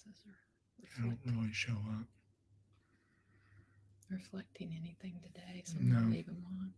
glasses are They don't really show up. reflecting anything today, so I'm No. gonna leave them on.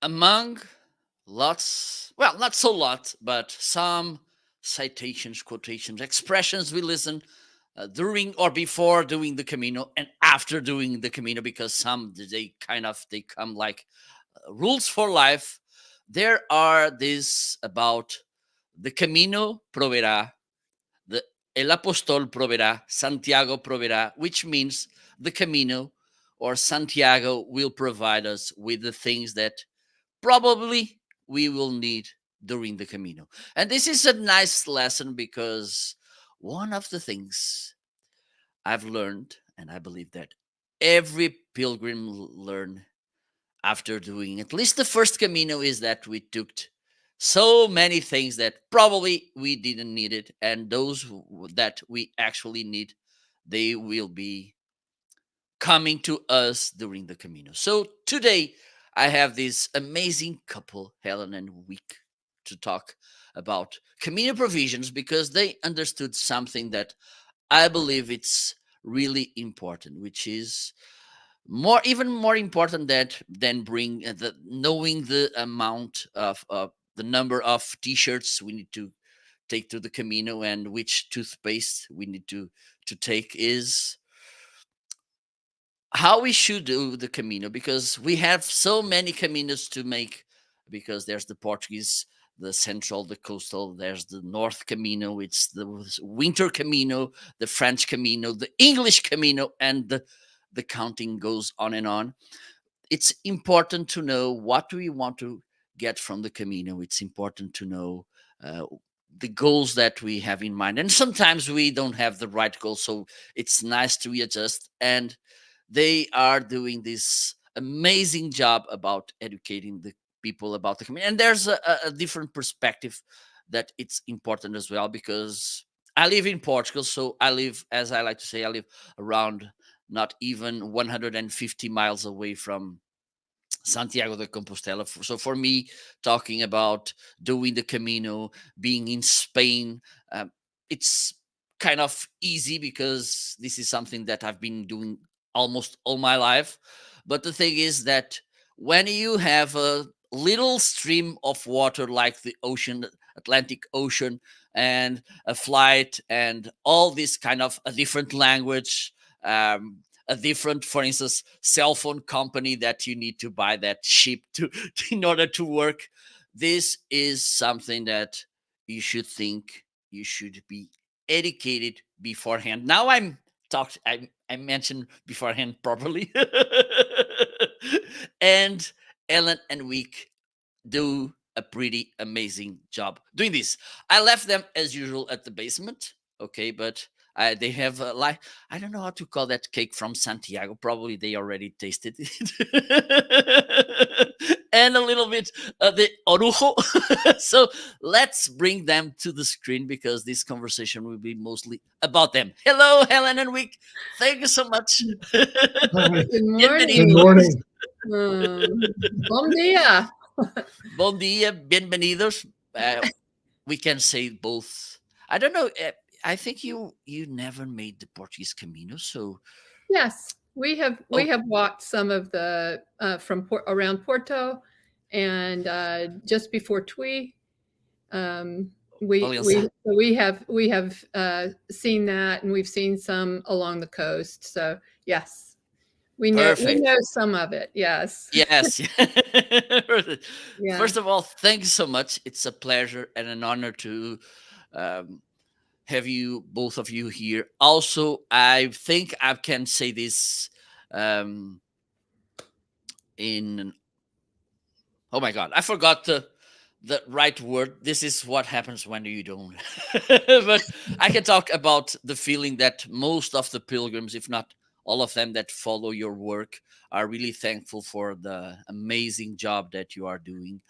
Among lots, well, not so lot, but some citations, quotations, expressions we listen during or before doing the Camino and after doing the Camino, because some they come like rules for life. There are these about the Camino Proverá, the El Apostól Proverá, Santiago Proverá, which means the Camino or Santiago will provide us with the things that probably we will need during the Camino. And this is a nice lesson because one of the things I've learned, and I believe that every pilgrim learn after doing at least the first Camino, is that we took so many things that probably we didn't need it, and those that we actually need, they will be coming to us during the Camino. So today I have this amazing couple, Hellen and Wick, to talk about Camino Provisions, because they understood something that I believe it's really important, which is even more important than bring the knowing the amount of the number of t-shirts we need to take to the Camino and which toothpaste we need to take, is how we should do the Camino, because we have so many Caminos to make, because there's the Portuguese, the central, the coastal, there's the North Camino, it's the winter Camino, the French Camino, the English Camino, and the counting goes on and on. It's important to know what we want to get from the Camino. It's important to know uh, the goals that we have in mind, and sometimes we don't have the right goal, so it's nice to readjust. And they are doing this amazing job about educating the people about the Camino. And there's a different perspective that it's important as well, because I live in Portugal, so I live, as I like to say, I live around not even 150 miles away from Santiago de Compostela. So for me, talking about doing the Camino, being in Spain, it's kind of easy because this is something that I've been doing almost all my life. But the thing is that when you have a little stream of water like the ocean, Atlantic Ocean, and a flight and all this kind of a different language, a different, for instance, cell phone company that you need to buy that ship to in order to work, this is something that you should think, you should be educated beforehand. Now I mentioned beforehand properly. And Hellen and Wick do a pretty amazing job doing this. I left them as usual at the basement, okay, but they have like, I don't know how to call that cake from Santiago. Probably they already tasted it, and a little bit of the orujo. So let's bring them to the screen because this conversation will be mostly about them. Hello, Hellen and Wick. Thank you so much. Hi. Good Bienvenidos. morning. Good morning. Bom dia. Bon dia, bienvenidos. We can say both. I don't know. I think you never made the Portuguese Camino, so Yes, we have walked some of the from around Porto, and just before Tui. We have seen that, and we've seen some along the coast. So yes, we know some of it. Yes. Yes. Yeah. First of all, thanks so much. It's a pleasure and an honor to have you, both of you, here. Also, I think I can say this in. Oh my God, I forgot the right word. This is what happens when you don't. But I can talk about the feeling that most of the pilgrims, if not all of them that follow your work, are really thankful for the amazing job that you are doing,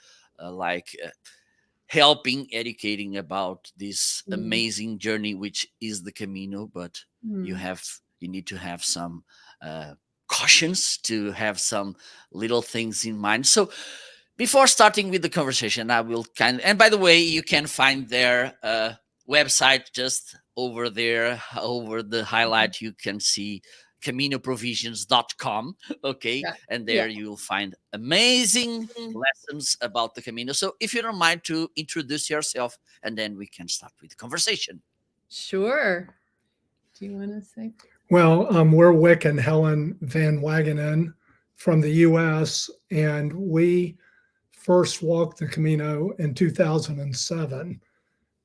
helping, educating about this amazing journey, which is the Camino. But you need to have some cautions, to have some little things in mind. So before starting with the conversation, I will and by the way, you can find their website just over there, over the highlight. You can see CaminoProvisions.com. Okay. Yeah. And there you will find amazing lessons about the Camino. So if you don't mind to introduce yourself, and then we can start with the conversation. Sure. Do you want to say? Well, we're Wick and Hellen van Wagenen from the U.S., and we first walked the Camino in 2007.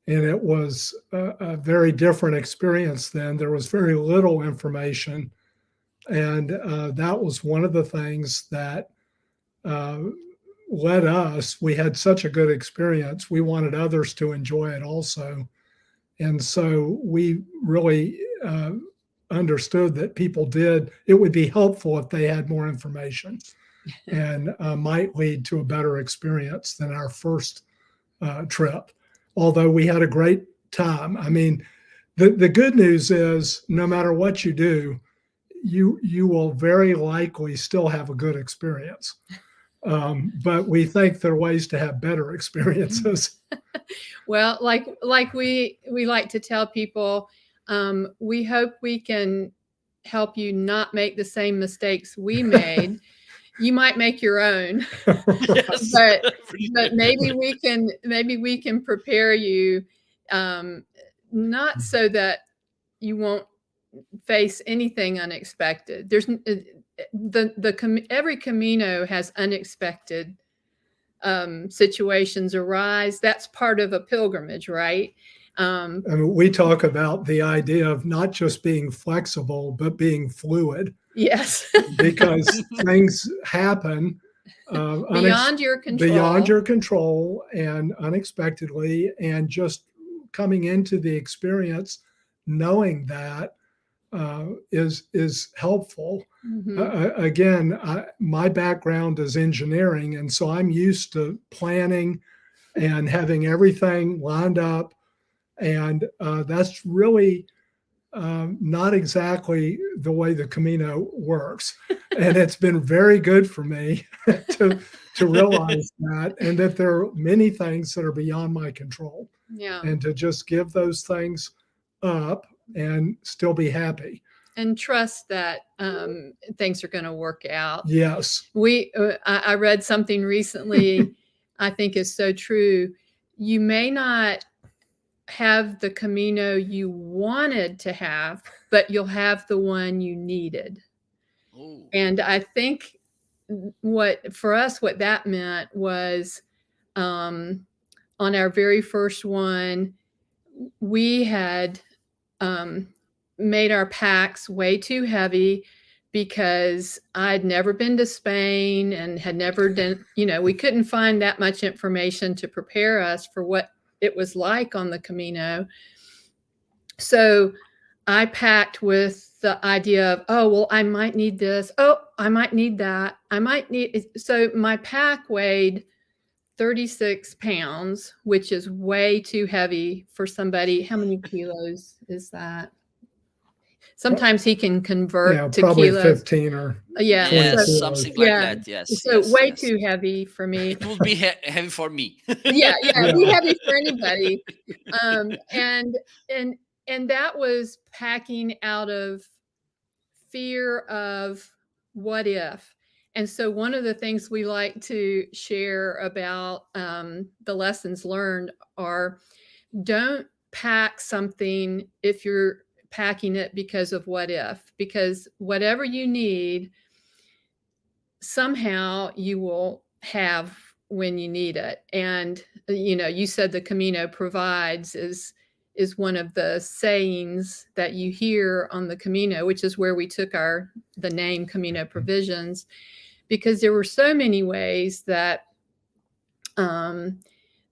And it was a very different experience then. There was very little information. And that was one of the things that led us. We had such a good experience. We wanted others to enjoy it also. And so we really understood that it would be helpful if they had more information and might lead to a better experience than our first trip. Although we had a great time. I mean, the good news is no matter what you do, you will very likely still have a good experience. But we think there are ways to have better experiences. Well, like we like to tell people, we hope we can help you not make the same mistakes we made. You might make your own, yes. but maybe we can prepare you, not so that you won't face anything unexpected. There's every Camino has unexpected situations arise. That's part of a pilgrimage, right? I mean, we talk about the idea of not just being flexible, but being fluid. Yes. Because things happen beyond your control and unexpectedly, and just coming into the experience knowing that is helpful. Mm-hmm. Again, my background is engineering, and so I'm used to planning and having everything lined up, and that's really not exactly the way the Camino works. And it's been very good for me to realize that, and that there are many things that are beyond my control. Yeah. And to just give those things up and still be happy. And trust that things are going to work out. Yes. I read something recently I think is so true. You may not have the Camino you wanted to have, but you'll have the one you needed. Ooh. And I think what that meant was on our very first one, we had made our packs way too heavy because I'd never been to Spain and had never done, we couldn't find that much information to prepare us for what it was like on the Camino. So I packed with the idea of, oh, well, I might need this. Oh, I might need that. So my pack weighed 36 pounds, which is way too heavy for somebody. How many kilos is that? sometimes he can convert Yeah, to probably kilos. 15 or Yeah. Yes, 22 something like Yeah. that. Yes. So yes, way yes. too heavy for me. It would be heavy for me. Yeah, Yeah. be heavy for anybody. And that was packing out of fear of what if. And so one of the things we like to share about the lessons learned are, don't pack something if you're packing it because of what if, because whatever you need, somehow you will have when you need it. And you said the Camino provides is one of the sayings that you hear on the Camino, which is where we took the name Camino Provisions, because there were so many ways that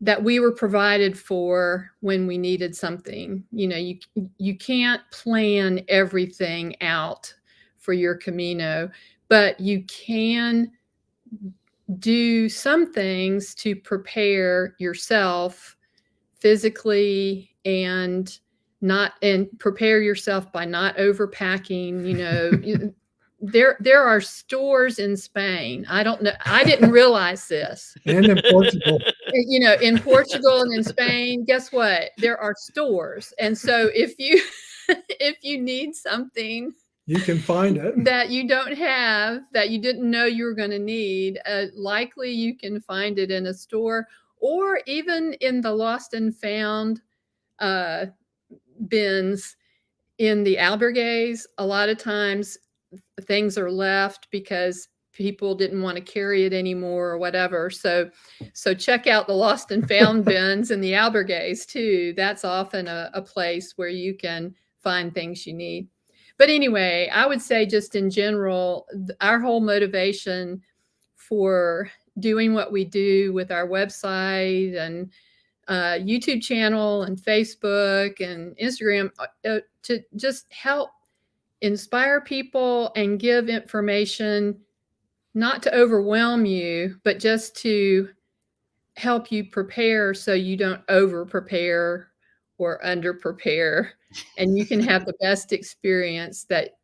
that we were provided for when we needed something. You can't plan everything out for your Camino, but you can do some things to prepare yourself physically and prepare yourself by not overpacking. There are stores in Spain. I don't know. I didn't realize this. and in Portugal. In Portugal and in Spain, guess what? There are stores. And so if you need something, You can find it. that you don't have, that you didn't know you were going to need, likely you can find it in a store, or even in the lost and found bins in the albergues. A lot of times things are left because people didn't want to carry it anymore or whatever. So check out the lost and found bins in the albergues too. That's often a place where you can find things you need. But anyway, I would say just in general, our whole motivation for doing what we do with our website and YouTube channel and Facebook and Instagram to just help inspire people and give information, not to overwhelm you, but just to help you prepare so you don't over prepare or under prepare, and you can have the best experience that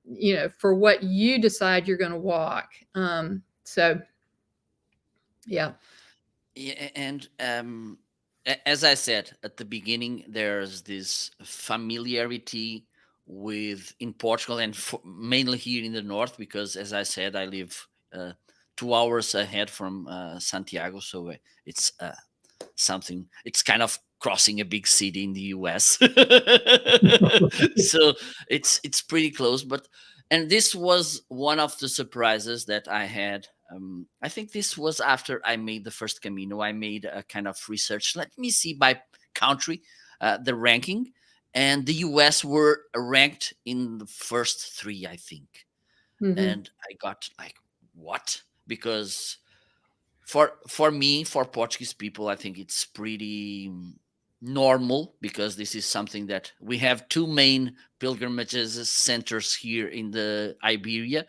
for what you decide you're going to walk. So yeah. Yeah, and as I said at the beginning, there's this familiarity in Portugal and mainly here in the north, because as I said, I live 2 hours ahead from Santiago, so it's something. It's kind of crossing a big city in the US. So it's pretty close. And this was one of the surprises that I had. I think this was after I made the first Camino. I made a kind of research. Let me see by country the ranking, and the US were ranked in the first 3, I think. Mhm. And I got like, what? Because for me, for Portuguese people, I think it's pretty normal, because this is something that we have 2 main pilgrimages centers here in the Iberia.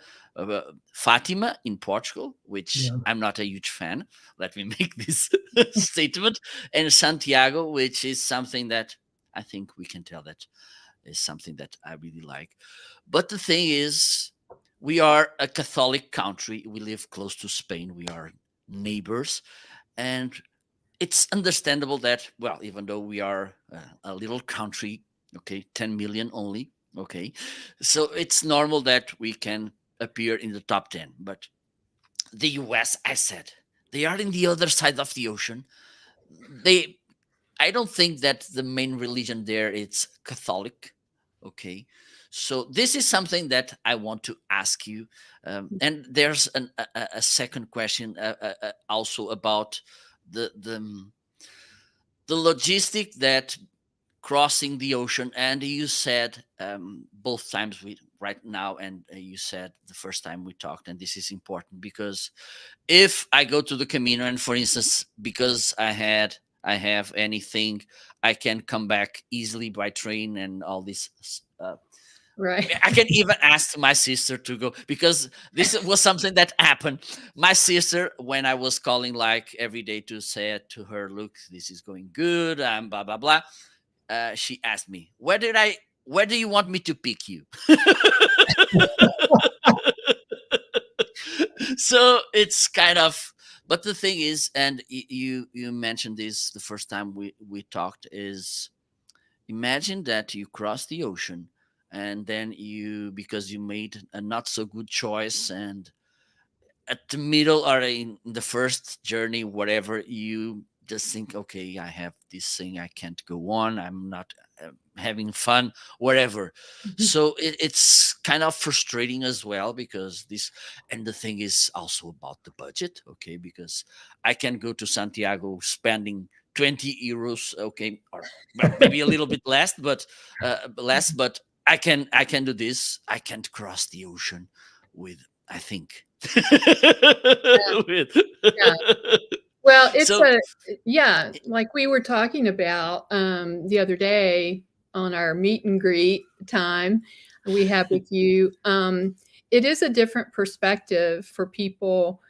Fatima in Portugal, which Yeah. I'm not a huge fan. Let me make this statement. And Santiago, which is something that I think we can tell that is something that I really like. But the thing is, we are a Catholic country. We live close to Spain. We are neighbors. And it's understandable that, well, even though we are a little country, okay, 10 million only, okay, so it's normal that we can appear in the top 10. But the US, I said, they are in the other side of the ocean. I don't think that the main religion there is Catholic, okay. So this is something that I want to ask you, and there's a second question also about the logistic that crossing the ocean. And you said both times right now, and you said the first time we talked, and this is important, because if I go to the Camino, and for instance, because I have anything, I can come back easily by train and all this. Right. I can even ask my sister to go, because this was something that happened. My sister, when I was calling like every day to say it to her, look, this is going good, blah blah blah. She asked me, where did I where do you want me to pick you? So it's kind of, but the thing is, and you mentioned this the first time we talked, is imagine that you cross the ocean, and then because you made a not so good choice, and at the middle or in the first journey, whatever, you just think, okay, I have this thing, I can't go on, I'm not having fun, whatever. So it's kind of frustrating as well, because this, and the thing is also about the budget, okay, because I can go to Santiago spending 20 euros, okay, or maybe a little bit less, but I can do this. I can't cross the ocean with, I think. Yeah. Well, it's So like we were talking about the other day on our meet and greet time we had with you. It is a different perspective for people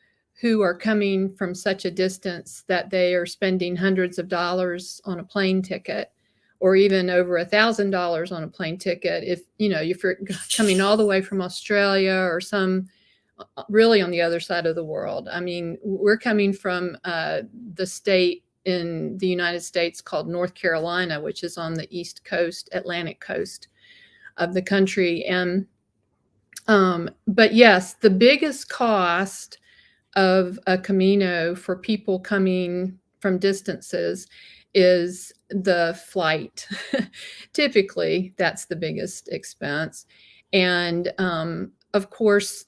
who are coming from such a distance that they are spending hundreds of dollars on a plane ticket, or even over $1,000 on a plane ticket. If you're coming all the way from Australia or some really on the other side of the world. I mean, we're coming from the state in the United States called North Carolina, which is on the East Coast, Atlantic coast of the country. And but yes, the biggest cost of a Camino for people coming from distances is the flight. Typically, that's the biggest expense. And of course,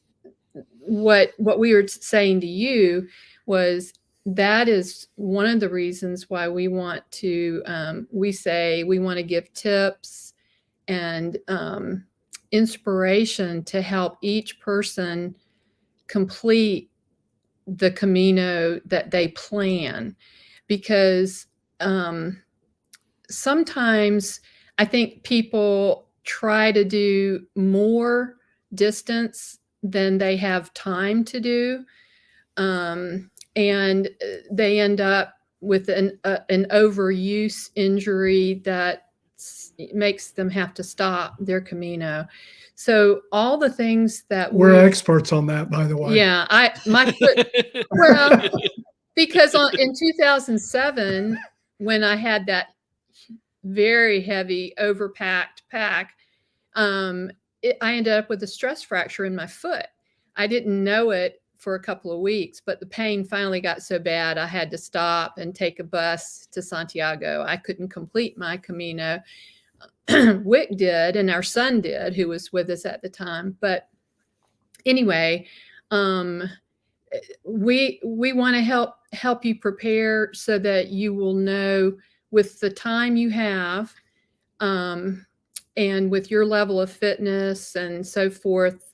what we were saying to you was that is one of the reasons why we want to we say we want to give tips and inspiration to help each person complete the Camino that they plan, because sometimes I think people try to do more distance than they have time to do, and they end up with an overuse injury that makes them have to stop their Camino. So all the things that we're experts on that, by the way. Yeah, my foot. Well, because in 2007, when I had that very heavy overpacked pack, I ended up with a stress fracture in my foot. I didn't know it for a couple of weeks, but the pain finally got so bad I had to stop and take a bus to Santiago. I couldn't complete my Camino. Wick did, and our son did, who was with us at the time. But anyway, we want to help you prepare so that you will know with the time you have, and with your level of fitness and so forth,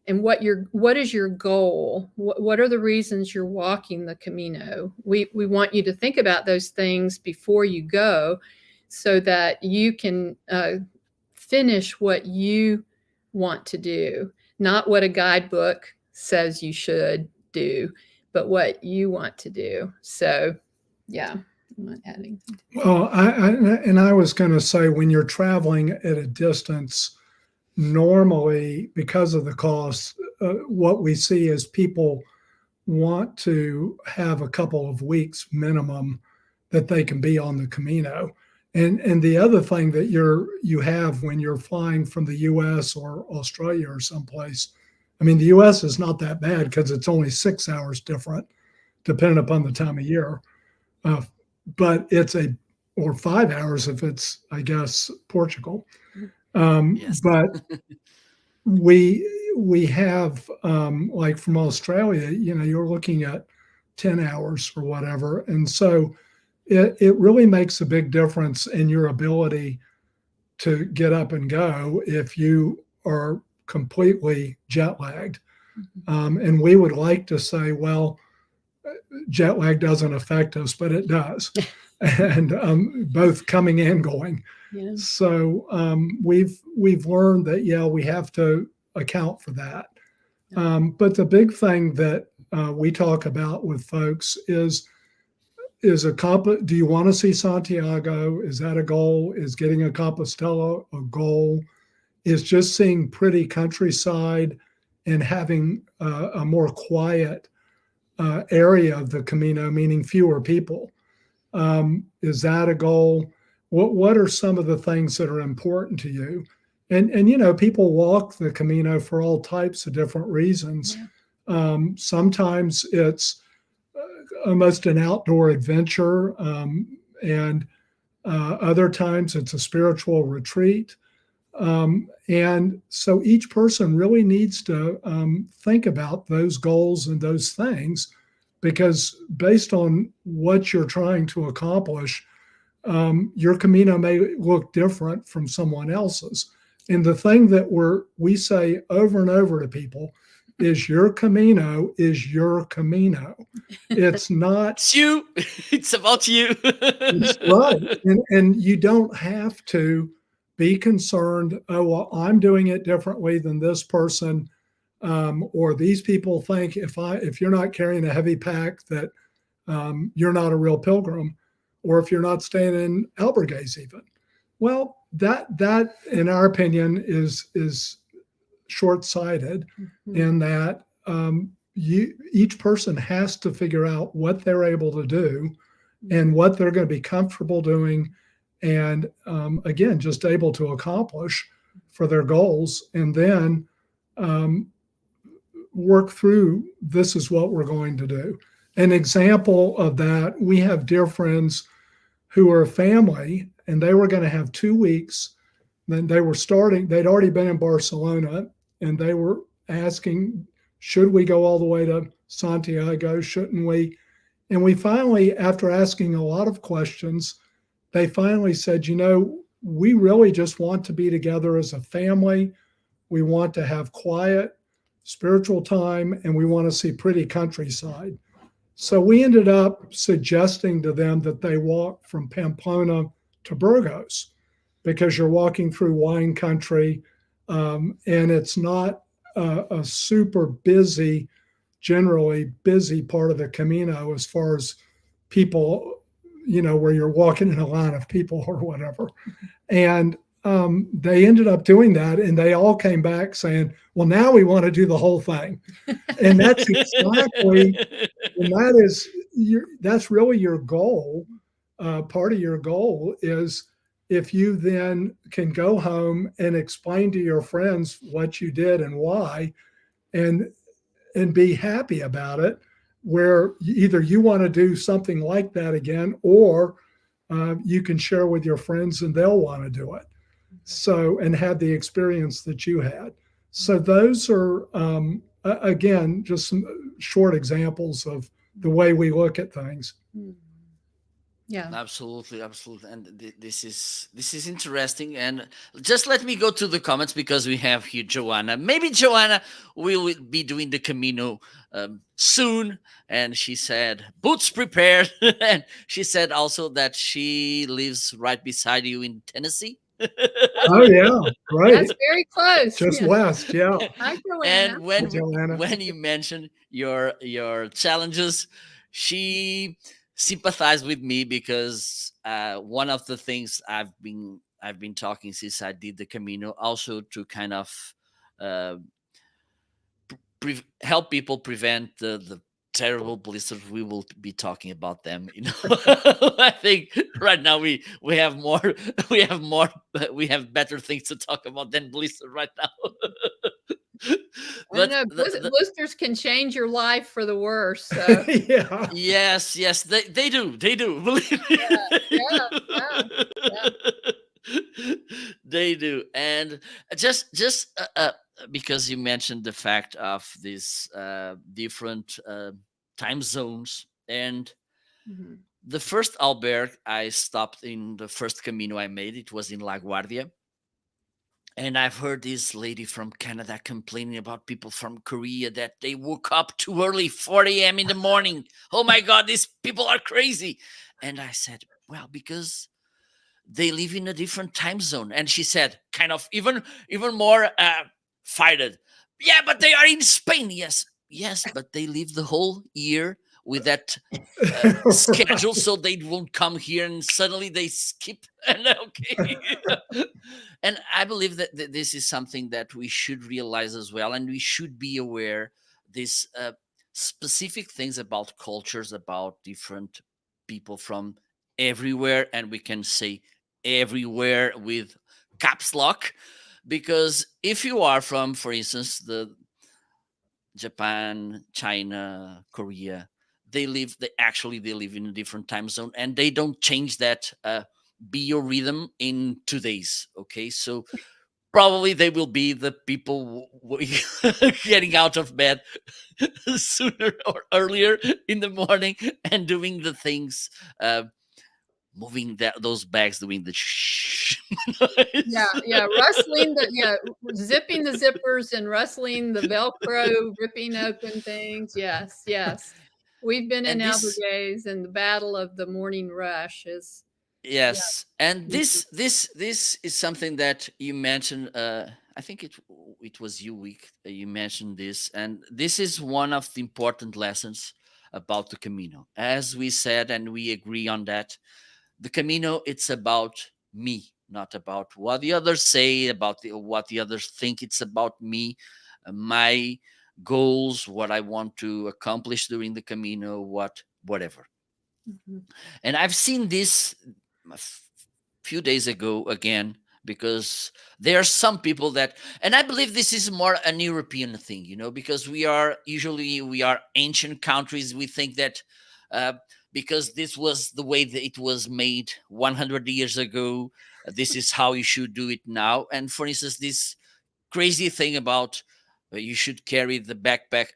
and what is your goal? What are the reasons you're walking the Camino? We want you to think about those things before you go, so that you can finish what you want to do, not what a guidebook says you should do, but what you want to do. So, yeah. I'm not adding something. Well, I was going to say, when you're traveling at a distance, normally because of the cost, what we see is people want to have a couple of weeks minimum that they can be on the Camino. And the other thing that you have when you're flying from the U.S. or Australia or someplace, I mean, the U.S. is not that bad because it's only 6 hours different, depending upon the time of year. But it's or 5 hours if it's, I guess, Portugal. yes. But we have, like from Australia, you're looking at 10 hours or whatever. And so it really makes a big difference in your ability to get up and go if you are completely jet lagged. And we would like to say, well, jet lag doesn't affect us, but it does. And both coming and going. Yeah. So we've learned that, we have to account for that. But the big thing that we talk about with folks is do you want to see Santiago? Is that a goal? Is getting a Compostela a goal? Is just seeing pretty countryside and having a more quiet area of the Camino, meaning fewer people? Is that a goal? What are some of the things that are important to you? And people walk the Camino for all types of different reasons. Yeah. Sometimes it's almost an outdoor adventure, and other times it's a spiritual retreat. And so each person really needs to think about those goals and those things, because based on what you're trying to accomplish, your Camino may look different from someone else's. And the thing that we say over and over to people is your Camino is your Camino. It's not. It's you. It's about you. That's right. And you don't have to be concerned, oh, well, I'm doing it differently than this person. Or these people think if you're not carrying a heavy pack that you're not a real pilgrim, or if you're not staying in albergues even. Well, that in our opinion is short-sighted, in that each person has to figure out what they're able to do and what they're going to be comfortable doing, and again, just able to accomplish for their goals, and then work through, this is what we're going to do. An example of that, we have dear friends who are a family, and they were going to have 2 weeks. Then they'd already been in Barcelona, and they were asking, should we go all the way to Santiago? Shouldn't we? And we finally, after asking a lot of questions, they finally said, we really just want to be together as a family. We want to have quiet, spiritual time, and we want to see pretty countryside. So we ended up suggesting to them that they walk from Pamplona to Burgos, because you're walking through wine country, and it's not a super busy, generally busy part of the Camino as far as people, where you're walking in a line of people or whatever. And they ended up doing that, and they all came back saying, well, now we want to do the whole thing. And that's exactly, and that's really your goal. Part of your goal is, if you then can go home and explain to your friends what you did and why, and be happy about it, where either you want to do something like that again, or you can share with your friends and they'll want to do it. So, and have the experience that you had. So those are, again, just some short examples of the way we look at things. Yeah, absolutely. And this is interesting. And just let me go to the comments, because we have here Joanna. Maybe Joanna will be doing the Camino soon, and she said boots prepared. And she said also that she lives right beside you in Tennessee. Oh yeah, right. That's very close. Just west, yeah. Hi, Joanna. And when you mentioned your challenges, she sympathized with me, because one of the things I've been talking since I did the Camino, also to kind of help people prevent the terrible blisters. We will be talking about them. I think right now we have better things to talk about than blisters right now. But blisters can change your life for the worse. So. Yeah. Yes, they do. Believe me. Yeah. They do. And just because you mentioned the fact of these different time zones, and the first albergue I stopped in, the first Camino I made, it was in La Guardia. And I've heard this lady from Canada complaining about people from Korea that they woke up too early, 4 a.m. in the morning. Oh my God, these people are crazy. And I said, well, because they live in a different time zone. And she said, kind of even more fired. Yeah, but they are in Spain. Yes, but they live the whole year with that schedule, so they won't come here and suddenly they skip. And okay. And I believe that this is something that we should realize as well, and we should be aware this specific things about cultures, about different people from everywhere, and we can say everywhere with caps lock, because if you are from, for instance, the Japan, China, Korea, they live in a different time zone, and they don't change that biorhythm in 2 days. Okay, so probably they will be the people getting out of bed sooner or earlier in the morning and doing the things, moving those bags, doing the shh noise. Rustling zipping the zippers and rustling the Velcro, ripping open things. Yes. We've been in Albergays, and the battle of the morning rush is. Yes, and this is something that you mentioned. I think it was Younique. You mentioned this, and this is one of the important lessons about the Camino. As we said, and we agree on that, the Camino, it's about me, not about what the others say, about what the others think. It's about me, my goals, what I want to accomplish during the Camino, whatever. And I've seen this a few days ago again, because there are some people that, and I believe this is more an European thing, because we are ancient countries. We think that because this was the way that it was made 100 years ago, this is how you should do it now. And for instance, this crazy thing about you should carry the backpack.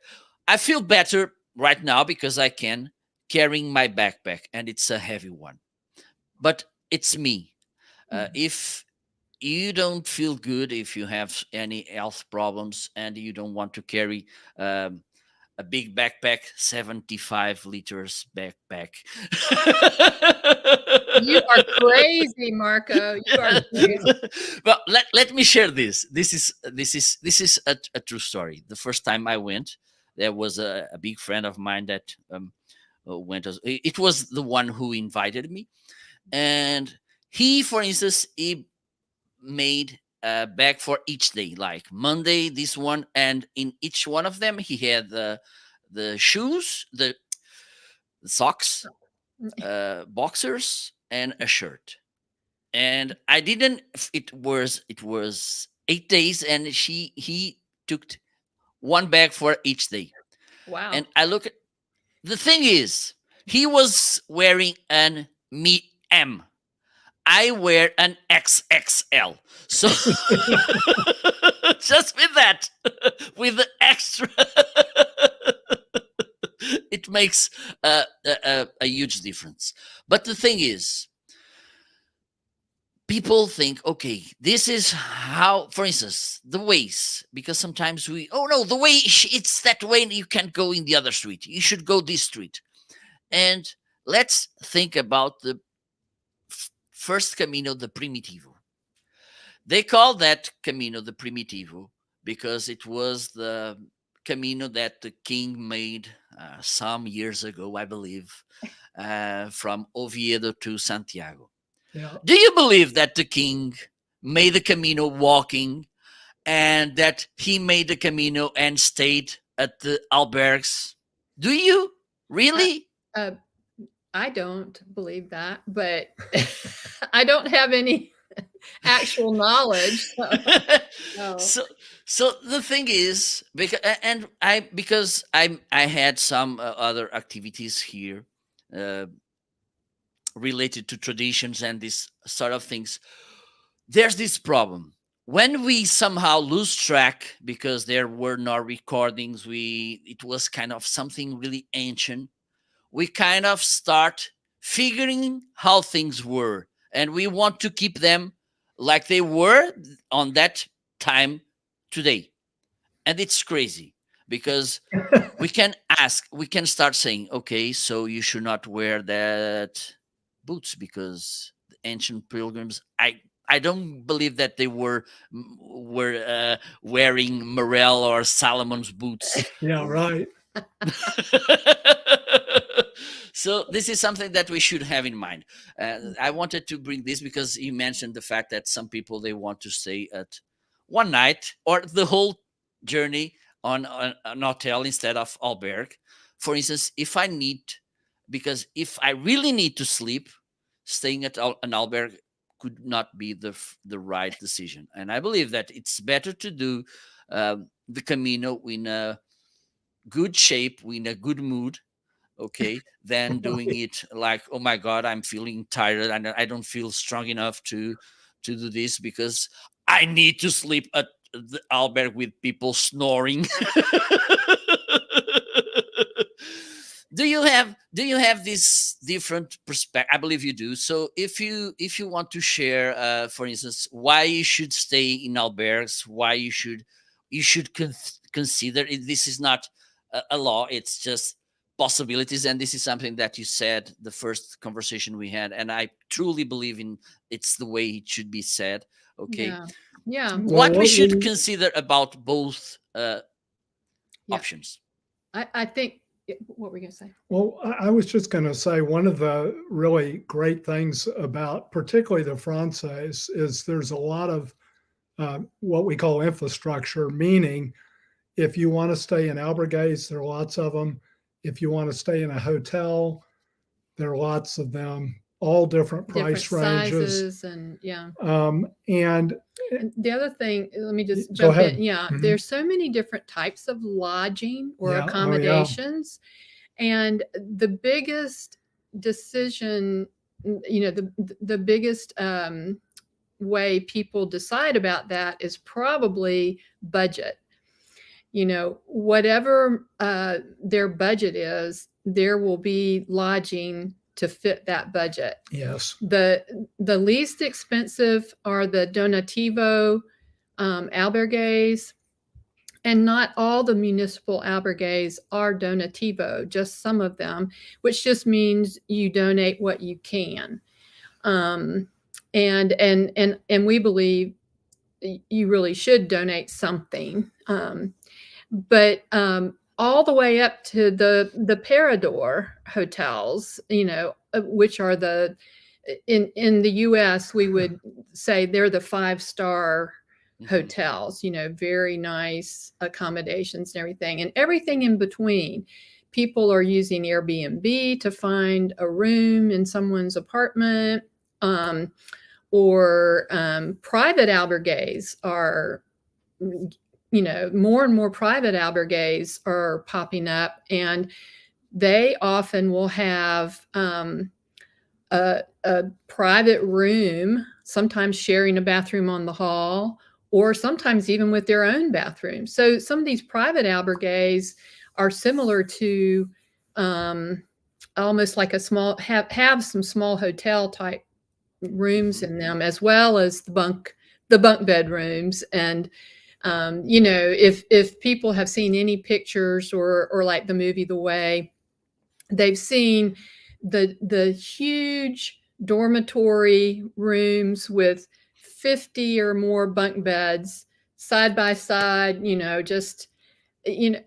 I feel better right now because I can carrying my backpack, and it's a heavy one. But it's me. If you don't feel good, if you have any health problems and you don't want to carry a big backpack, 75 liters backpack. You are crazy, Marco. You are crazy. Well, let me share this. This is a true story. The first time I went, there was a big friend of mine that went. It was the one who invited me, and he, for instance, he made a bag for each day, like Monday this one, and in each one of them he had the shoes, the socks, boxers, and a shirt. And I didn't. It was 8 days, and he took one bag for each day. Wow. And I look at the thing is, he was wearing an M. I wear an XXL. So just with that, with the extra, it makes a huge difference. But the thing is, people think, okay, this is how, for instance, the ways, because sometimes the way, it's that way, and you can't go in the other street. You should go this street. And let's think about the first Camino, the Primitivo. They call that Camino the Primitivo because it was the Camino that the king made some years ago, I believe, from Oviedo to Santiago. Yeah. Do you believe that the king made the Camino walking, and that he made the Camino and stayed at the albergues? Do you really? I don't believe that, but I don't have any actual knowledge. No. So the thing is, because I had some other activities here related to traditions and this sort of things. There's this problem when we somehow lose track because there were no recordings. It was kind of something really ancient. We kind of start figuring how things were, and we want to keep them like they were on that time today. And it's crazy because we can start saying, okay, so you should not wear that boots because the ancient pilgrims, I don't believe that they were wearing Morel or Salomon's boots. Yeah, right. So this is something that we should have in mind. I wanted to bring this because you mentioned the fact that some people, they want to stay at one night or the whole journey on an hotel instead of albergue. For instance, because if I really need to sleep, staying at an albergue could not be the right decision. And I believe that it's better to do the Camino in a good shape, in a good mood, okay, than doing it like, oh my God, I'm feeling tired and I don't feel strong enough to do this because I need to sleep at the albergue with people snoring. do you have this different perspective? I believe you do. So if you want to share, for instance, why you should stay in albergues, why you should consider it. This is not a law, it's just possibilities, and this is something that you said the first conversation we had, and I truly believe in it's the way it should be said. Okay. Yeah. What we should consider about both options. I think, what were you going to say? Well, I was just going to say one of the really great things about particularly the Francaise is there's a lot of what we call infrastructure, meaning if you want to stay in albergues, there are lots of them. If you want to stay in a hotel, there are lots of them, all different price ranges. Sizes and and the other thing, let me just go jump ahead. in. Yeah, Mhm. There's so many different types of lodging or Yeah. Oh, yeah. accommodations. And the biggest decision, the biggest way people decide about that is probably budget. Whatever their budget is, there will be lodging to fit that budget. Yes. The least expensive are the donativo albergues, and not all the municipal albergues are donativo, just some of them, which just means you donate what you can. And we believe you really should donate something. But all the way up to the Parador hotels, which are in the U.S. we would say they're the 5-star hotels, very nice accommodations and everything in between. People are using Airbnb to find a room in someone's apartment, or private albergues are, more and more private albergues are popping up, and they often will have a private room, sometimes sharing a bathroom on the hall, or sometimes even with their own bathroom. So some of these private albergues are similar to almost like have some small hotel type rooms in them, as well as the bunk bed rooms. And if people have seen any pictures or like the movie The Way, they've seen the huge dormitory rooms with 50 or more bunk beds side by side,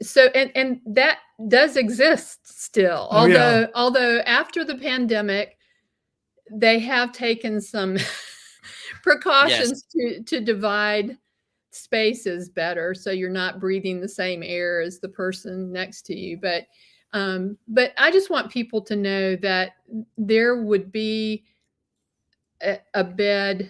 so and that does exist still. Although after the pandemic, they have taken some precautions to divide spaces better, so you're not breathing the same air as the person next to you. But I just want people to know that there would be a bed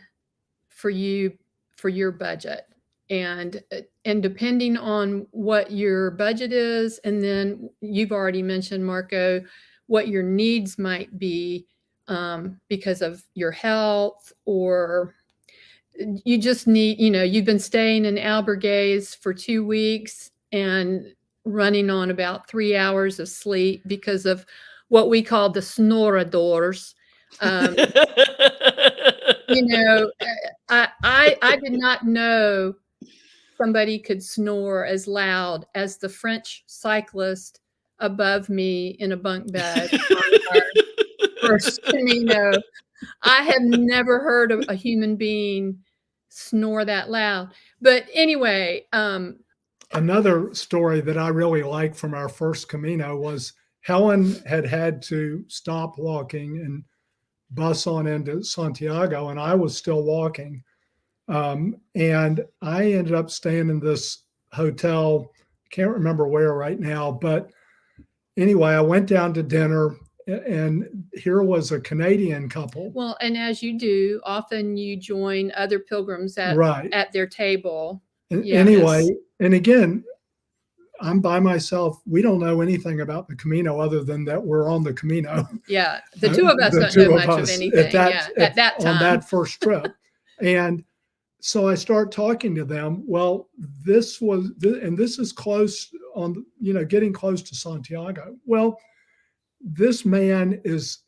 for you for your budget, and depending on what your budget is, and then you've already mentioned, Marco, what your needs might be because of your health, or you just need, you've been staying in albergues for 2 weeks and running on about 3 hours of sleep because of what we call the snoradors. I did not know somebody could snore as loud as the French cyclist above me in a bunk bed on our first Camino. I have never heard of a human being snore that loud. But anyway, another story that I really liked from our first Camino was Helen had to stop walking and bus on into Santiago, and I was still walking. And I ended up staying in this hotel. Can't remember where right now, but anyway, I went down to dinner, and here was a Canadian couple. Well, and as you do, often you join other pilgrims at their table. Anyway, and again, I'm by myself. We don't know anything about the Camino other than that we're on the Camino. Yeah, the two of us don't know much of anything at that time. On that first trip. And so I start talking to them. Well, this is close on, getting close to Santiago. Well, this man is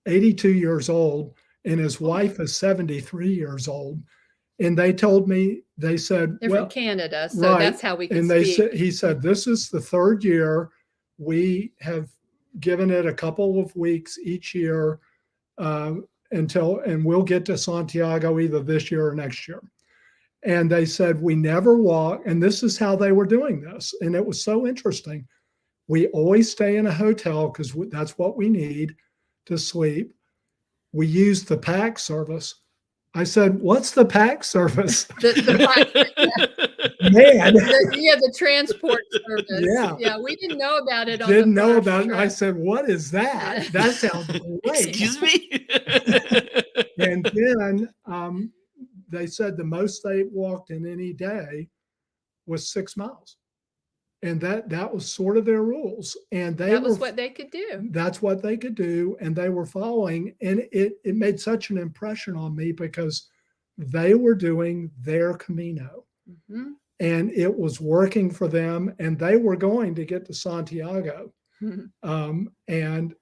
82 years old and his wife is 73 years old. And they told me, they said, they're from Canada, so that's how we can speak. He said, this is the third year. We have given it a couple of weeks each year and we'll get to Santiago either this year or next year. And they said, we never walk. And this is how they were doing this. And it was so interesting. We always stay in a hotel because that's what we need to sleep. We use the pack service. I said, what's the pack service? The Man. The transport service. Yeah, we didn't know about it. Didn't know about it. I said, what is that? That sounds great. Excuse me? And then they said the most they walked in any day was 6 miles. And that was sort of their rules. And that was what they could do. That's what they could do. And they were following. And it made such an impression on me because they were doing their Camino. Mm-hmm. And it was working for them. And they were going to get to Santiago. Mm-hmm. And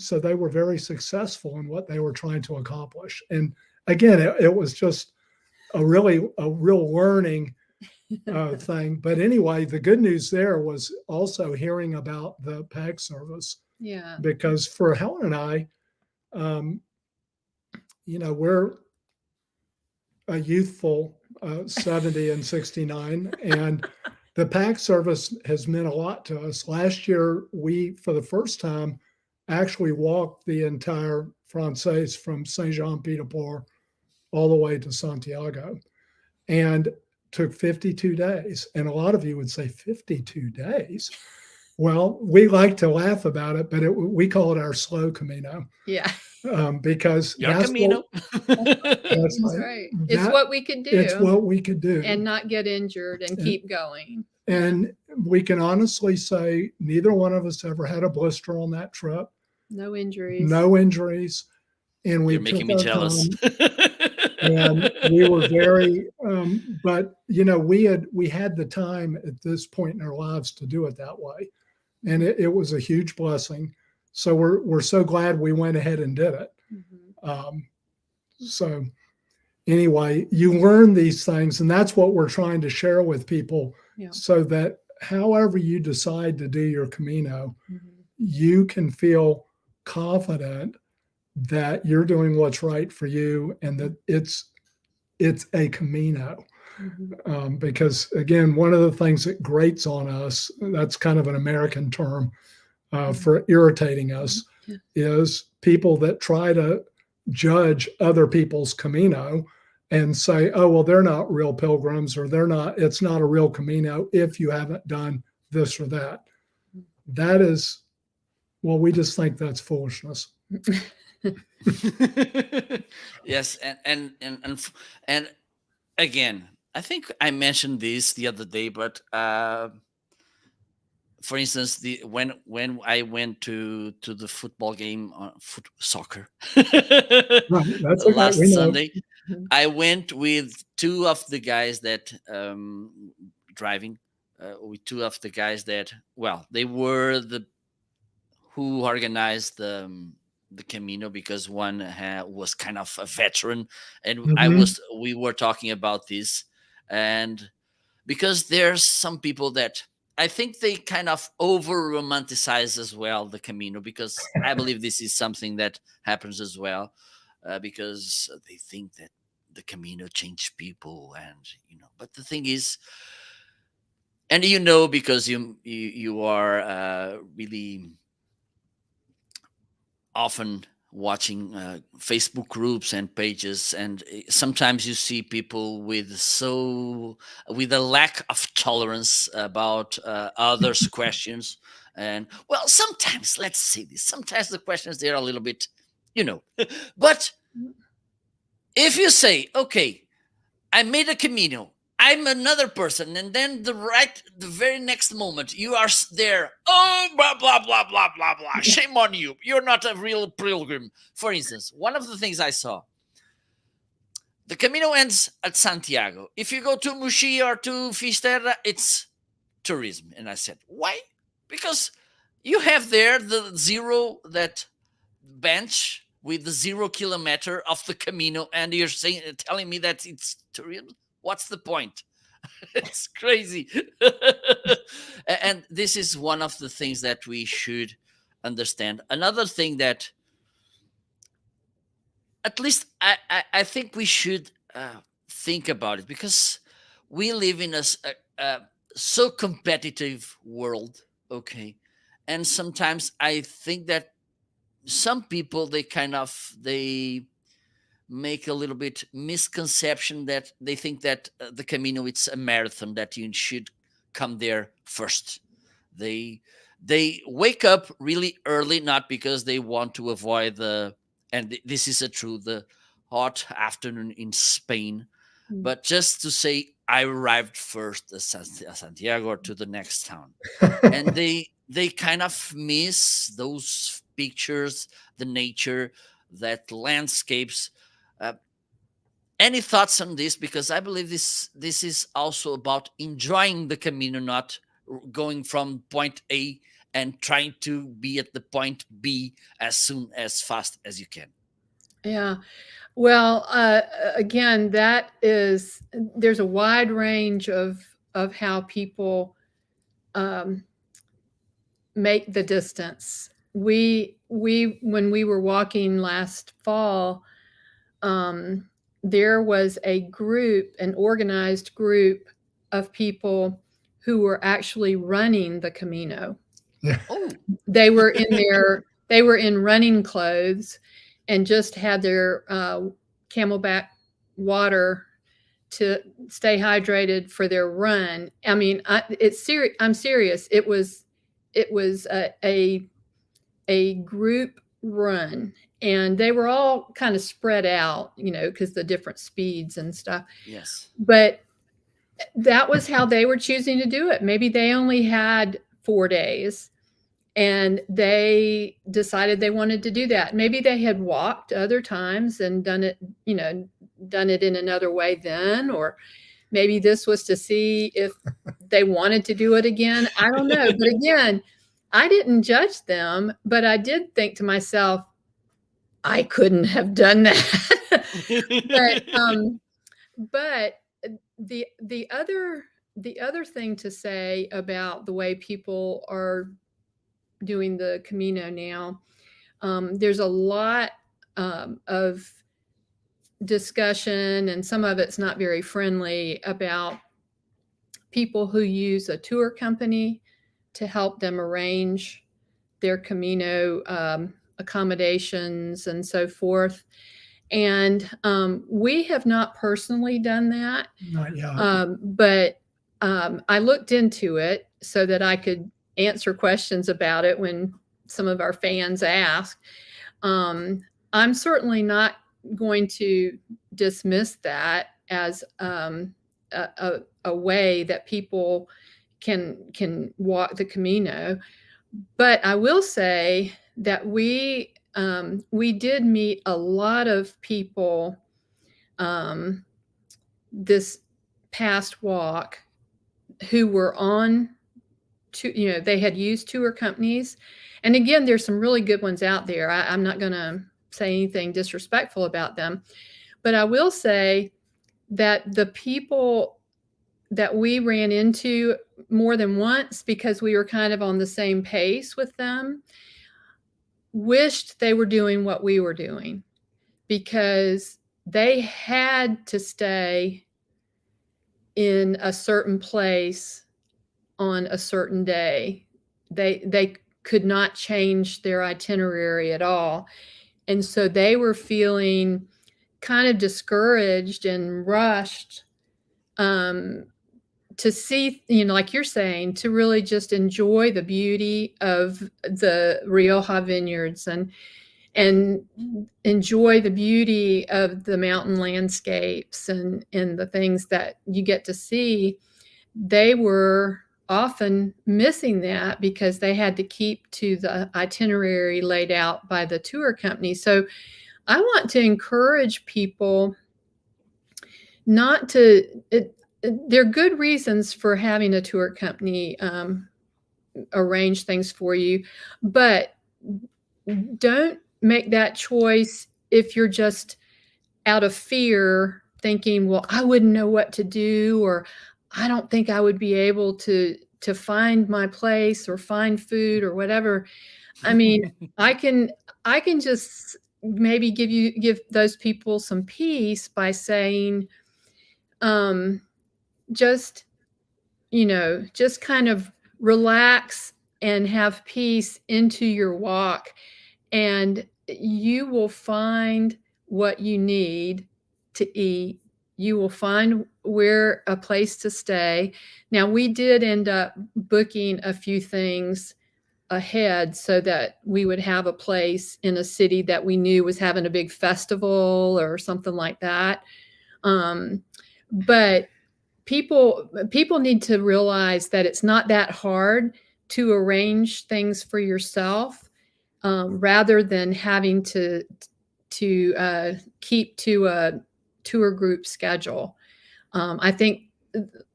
so they were very successful in what they were trying to accomplish. And again, it was just a real learning thing. But anyway, the good news there was also hearing about the pack service. Yeah. Because for Helen and I, we're a youthful 70 and 69, and the pack service has meant a lot to us. Last year, we, for the first time, actually walked the entire Française from Saint-Jean-Pied-de-Port all the way to Santiago. And took 52 days. And a lot of you would say 52 days. Well, we like to laugh about it, but we call it our slow Camino. Yeah. Because that's Camino. That's right. It's what we could do. It's what we could do. And not get injured and keep going. And we can honestly say neither one of us ever had a blister on that trip. No injuries. No injuries. And You're making me jealous. And we were very, but we had the time at this point in our lives to do it that way, and it was a huge blessing. So we're so glad we went ahead and did it. Mm-hmm. So anyway, you learn these things, and that's what we're trying to share with people, so that however you decide to do your Camino, mm-hmm. you can feel confident that you're doing what's right for you and that it's a Camino. Mm-hmm. Because again, one of the things that grates on us, that's kind of an American term for irritating us, mm-hmm. is people that try to judge other people's Camino and say, oh, well, they're not real pilgrims, or it's not a real Camino if you haven't done this or that. That is, well, we just think that's foolishness. Yes, and again, I think I mentioned this the other day, but for instance, when I went to the football game on soccer last Sunday, I went with two of the guys that driving with two of the guys that, well, they were who organized the Camino, because one was kind of a veteran, and mm-hmm. we were talking about this, and because there's some people that I think they kind of over romanticize as well the Camino, because I believe this is something that happens as well, because they think that the Camino changed people, and but the thing is, And you know, because you are really often watching Facebook groups and pages, and sometimes you see people with a lack of tolerance about others' questions. And well, sometimes, let's say this, sometimes the questions they're a little bit, but if you say, okay, I made a Camino, I'm another person, and then the very next moment, you are there. Oh, blah blah blah blah blah blah. Shame on you. You're not a real pilgrim. For instance, one of the things I saw, the Camino ends at Santiago. If you go to Muxi or to Fisterra, it's tourism. And I said, why? Because you have there that bench with the 0 kilometer of the Camino, and you're telling me that it's tourism. What's the point? It's crazy. And this is one of the things that we should understand. Another thing that, at least I think we should think about it, because we live in a so competitive world, okay? And sometimes I think that some people, they make a little bit misconception that they think that the Camino, it's a marathon, that you should come there first. They wake up really early, not because they want to avoid this is the hot afternoon in Spain, but just to say, I arrived first at Santiago or to the next town. And they kind of miss those pictures, the nature, that landscapes. Any thoughts on this? Because I believe this is also about enjoying the Camino, not going from point A and trying to be at the point B as fast as you can. Yeah. Well, again, there's a wide range of how people make the distance. We when we were walking last fall, there was an organized group of people who were actually running the Camino. Yeah. Oh, They were in running clothes and just had their Camelback water to stay hydrated for their run. I mean, I'm serious. It was a group run, and they were all kind of spread out, because the different speeds and stuff. yes. But that was how they were choosing to do it. Maybe they only had 4 days, and they decided they wanted to do that. Maybe they had walked other times and done it in another way then, or maybe this was to see if they wanted to do it again. I don't know. But again, I didn't judge them, but I did think to myself, I couldn't have done that. But the other thing to say about the way people are doing the Camino now, there's a lot of discussion, and some of it's not very friendly, about people who use a tour company to help them arrange their Camino accommodations and so forth. And we have not personally done that. Not yet. But I looked into it so that I could answer questions about it when some of our fans ask. I'm certainly not going to dismiss that as a way that people can walk the Camino. But I will say that we did meet a lot of people this past walk who were they had used tour companies. And again, there's some really good ones out there. I'm not going to say anything disrespectful about them, but I will say that the people that we ran into more than once, because we were kind of on the same pace with them, wished they were doing what we were doing, because they had to stay in a certain place on a certain day. They could not change their itinerary at all. And so they were feeling kind of discouraged and rushed to see, like you're saying, to really just enjoy the beauty of the Rioja vineyards and enjoy the beauty of the mountain landscapes and the things that you get to see. They were often missing that because they had to keep to the itinerary laid out by the tour company. So I want to encourage people not to, there are good reasons for having a tour company arrange things for you, but don't make that choice if you're just out of fear thinking, well, I wouldn't know what to do, or I don't think I would be able to find my place or find food or whatever. I mean, I can just maybe give those people some peace by saying, just kind of relax and have peace into your walk, and you will find what you need to eat. You will find where a place to stay. Now, we did end up booking a few things ahead so that we would have a place in a city that we knew was having a big festival or something like that. But people need to realize that it's not that hard to arrange things for yourself, rather than having to keep to a tour group schedule. I think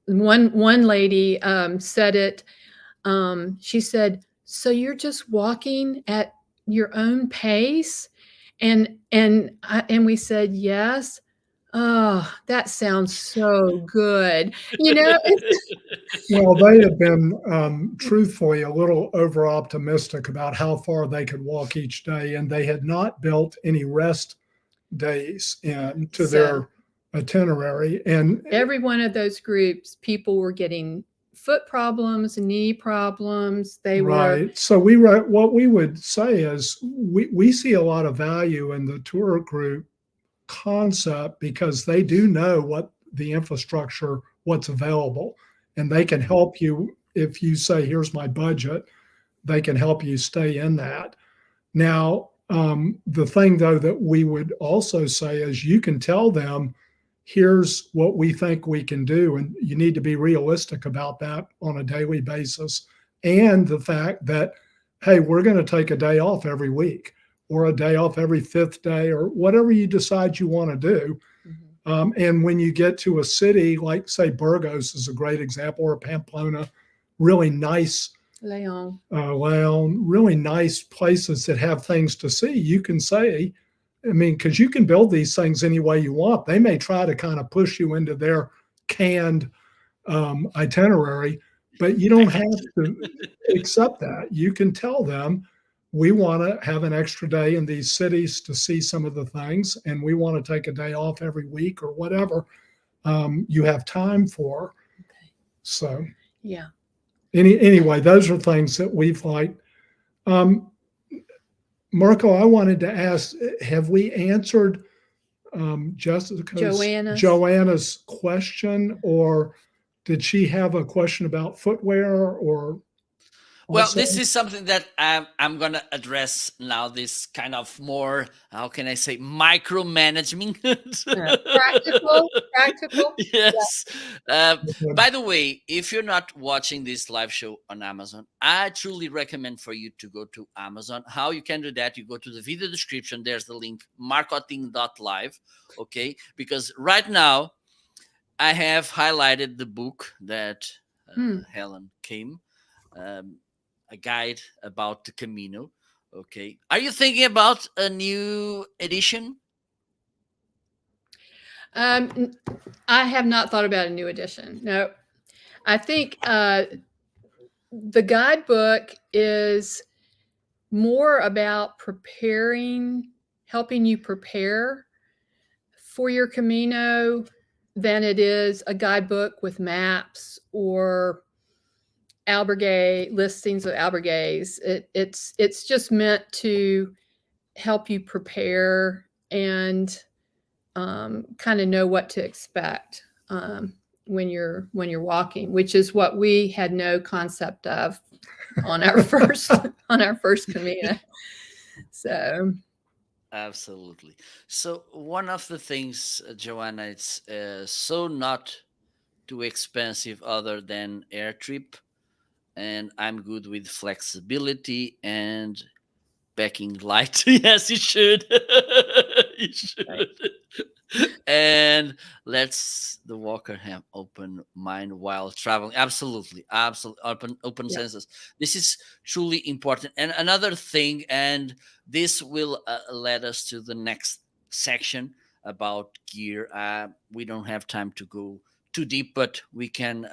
one lady said it. She said, "So you're just walking at your own pace?" And we said, "Yes." Oh, that sounds so good. Well, they had been truthfully a little over optimistic about how far they could walk each day, and they had not built any rest days into their itinerary. And every one of those groups, people were getting foot problems, knee problems. They were right. So what we would say is we see a lot of value in the tour group concept because they do know what the infrastructure, what's available, and they can help you. If you say, here's my budget, they can help you stay in that. Now, the thing though that we would also say is you can tell them, here's what we think we can do, and you need to be realistic about that on a daily basis, and the fact that, hey, we're going to take a day off every week or a day off every fifth day or whatever you decide you want to do. And when you get to a city like, say, Burgos is a great example, or Pamplona, really nice, Leon, really nice places that have things to see, you can say, I mean, because you can build these things any way you want. They may try to kind of push you into their canned itinerary, but you don't have to accept that. You can tell them, we want to have an extra day in these cities to see some of the things, and we want to take a day off every week or whatever you have time for. Okay. So, yeah. Anyway, those are things that we've liked. Marco, I wanted to ask, have we answered Joanna's question, or did she have a question about footwear or? Well, this is something that I'm going to address now, this kind of more, how can I say, micromanagement. Practical. Yes. By the way, if you're not watching this live show on Amazon, I truly recommend for you to go to Amazon. How you can do that, you go to the video description. There's the link, marketing.live. Okay. Because right now, I have highlighted the book that Hellen came. A guide about the Camino. Okay. Are you thinking about a new edition? I have not thought about a new edition. No. I think the guidebook is more about helping you prepare for your Camino than it is a guidebook with maps or albergue listings of albergues. It's just meant to help you prepare and kind of know what to expect when you're walking, which is what we had no concept of on our first Camino. So Absolutely. So one of the things, Joanna, it's so not too expensive other than air trip, and I'm good with flexibility and packing light. Yes, you should. You should. right. And let's the walker have open mind while traveling. Absolutely, absolutely, open Yeah. senses. This is truly important. And another thing, and this will lead us to the next section about gear. We don't have time to go too deep, but we can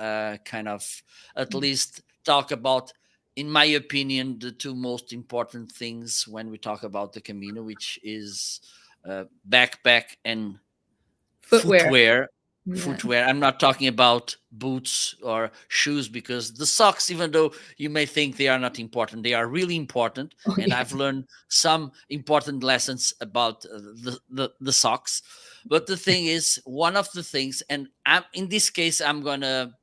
kind of at least talk about, in my opinion, the two most important things when we talk about the Camino, which is backpack and Footwear. footwear. I'm not talking about boots or shoes, because the socks, even though you may think they are not important, they are really important. Oh, And yeah. I've learned some important lessons about the socks. But the thing is, one of the things, and in this case, I'm gonna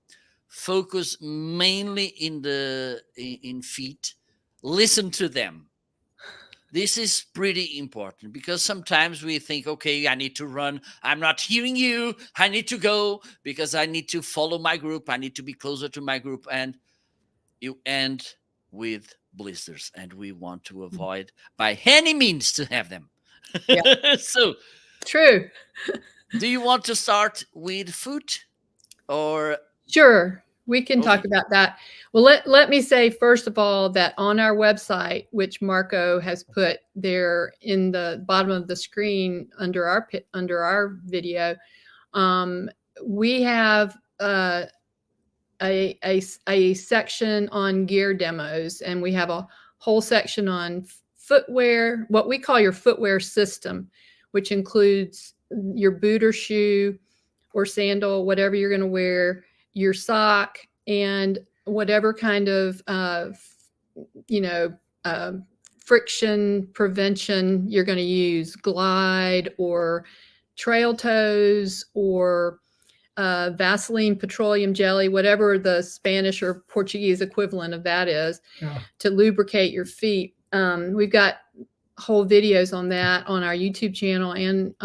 focus mainly in feet. Listen to them. This is pretty important, because sometimes we think, okay, I need to run, I'm not hearing you, I need to go because I need to follow my group, I need to be closer to my group, and you end with blisters, and we want to avoid by any means to have them. Yeah. So True. do you want to start with foot, or Sure. We can talk okay? about that. Well, let me say, first of all, that on our website, which Marco has put there in the bottom of the screen under our video, we have a section on gear demos, and we have a whole section on footwear, what we call your footwear system, which includes your boot or shoe or sandal, whatever you're going to wear, your sock, and whatever kind of friction prevention you're going to use, glide or trail toes or Vaseline petroleum jelly, whatever the Spanish or Portuguese equivalent of that is, to lubricate your feet. We've got whole videos on that on our YouTube channel and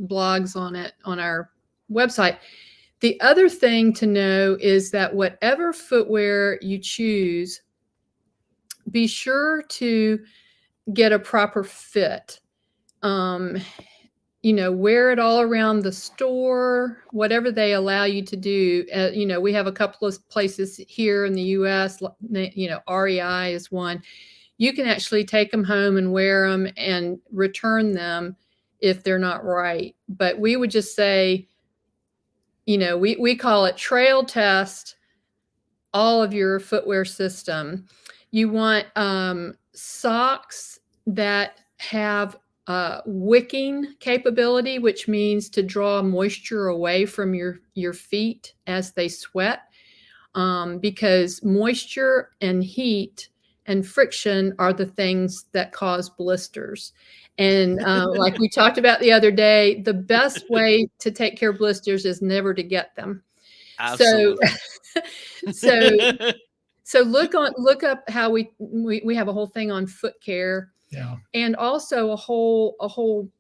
blogs on it on our website. The other thing to know is that whatever footwear you choose, be sure to get a proper fit. Wear it all around the store, whatever they allow you to do. We have a couple of places here in the US, REI is one. You can actually take them home and wear them and return them if they're not right. But we would just say, we call it trail test all of your footwear system. You want socks that have wicking capability, which means to draw moisture away from your feet as they sweat, because moisture and heat and friction are the things that cause blisters. And like we talked about the other day, the best way to take care of blisters is never to get them. Absolutely. So look up how we have a whole thing on foot care. Yeah. And also a whole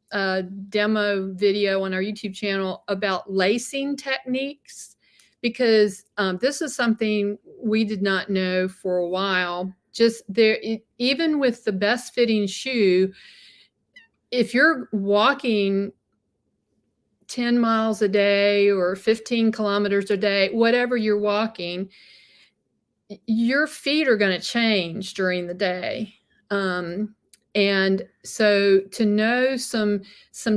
demo video on our YouTube channel about lacing techniques, because this is something we did not know for a while. Just there, even with the best fitting shoe, if you're walking 10 miles a day or 15 kilometers a day, whatever you're walking, your feet are going to change during the day. And so to know some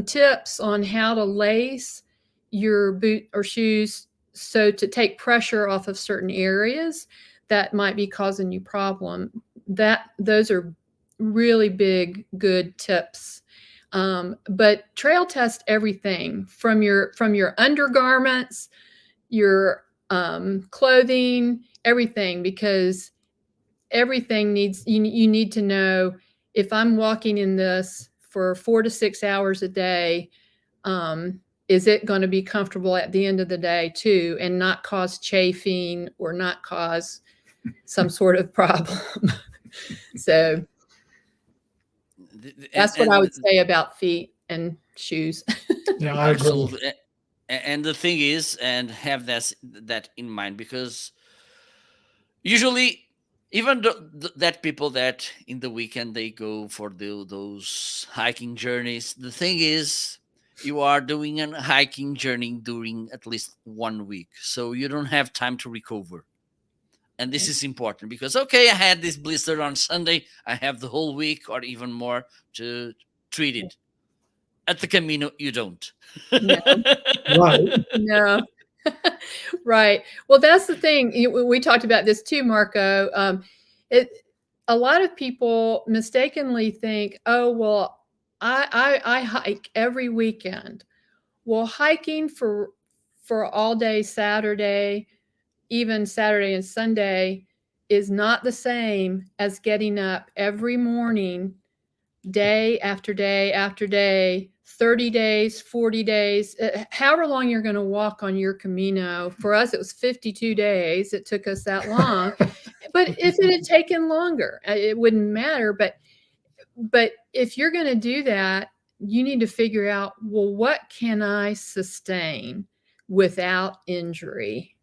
tips on how to lace your boot or shoes, so to take pressure off of certain areas that might be causing you problem, those are really big, good tips. But trail test everything from your undergarments, your clothing, everything, because everything needs, you need to know, if I'm walking in this for 4 to 6 hours a day, is it going to be comfortable at the end of the day too, and not cause chafing or not cause some sort of problem? So that's what I would say about feet and shoes. Yeah, I agree. Absolutely. And the thing is, and have that in mind, because usually, even that people that in the weekend they go for those hiking journeys, the thing is, you are doing a hiking journey during at least 1 week, so you don't have time to recover. And this is important, because okay, I had this blister on Sunday, I have the whole week or even more to treat it. At the Camino, you don't. No. Right. No. Right. Well, that's the thing. We talked about this too, Marco. A lot of people mistakenly think, oh, well, I hike every weekend. Well, hiking for all day Saturday, even Saturday and Sunday, is not the same as getting up every morning, day after day after day, 30 days, 40 days, however long you're going to walk on your Camino. For us, it was 52 days. It took us that long. But if it had taken longer, it wouldn't matter. But if you're going to do that, you need to figure out, well, what can I sustain without injury?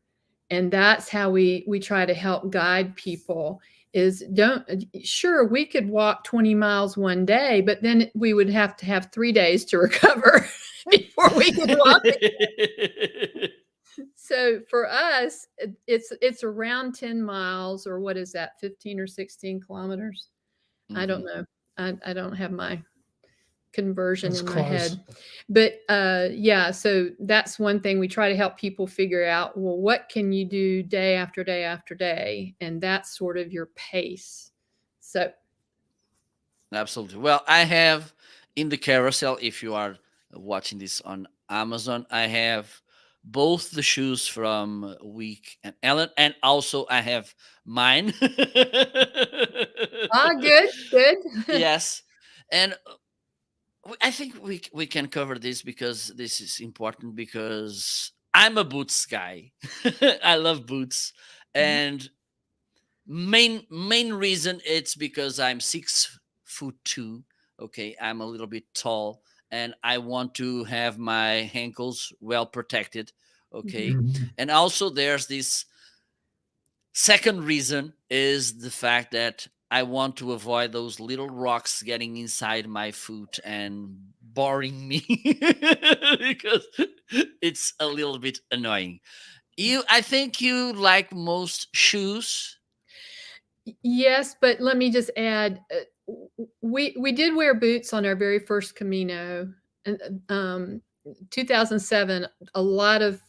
And that's how we try to help guide people, is sure, we could walk 20 miles one day, but then we would have to have 3 days to recover before we could walk. So for us, it's around 10 miles, or what is that, 15 or 16 kilometers? I don't know. I don't have my conversion That's in my close. head. But yeah, so that's one thing we try to help people figure out. Well, what can you do day after day after day? And that's sort of your pace. So Absolutely. Well, I have in the carousel, if you are watching this on Amazon, I have both the shoes from Wick and Hellen, and also I have mine. good. Yes. And I think we can cover this, because this is important, because I'm a boots guy. I love boots. And main reason, it's because I'm 6'2". Okay, I'm a little bit tall, and I want to have my ankles well protected. Okay, Mhm. and also there's this second reason, is the fact that I want to avoid those little rocks getting inside my foot and boring me, because it's a little bit annoying. I think you like most shoes. Yes, but let me just add, we did wear boots on our very first Camino, and 2007. A lot of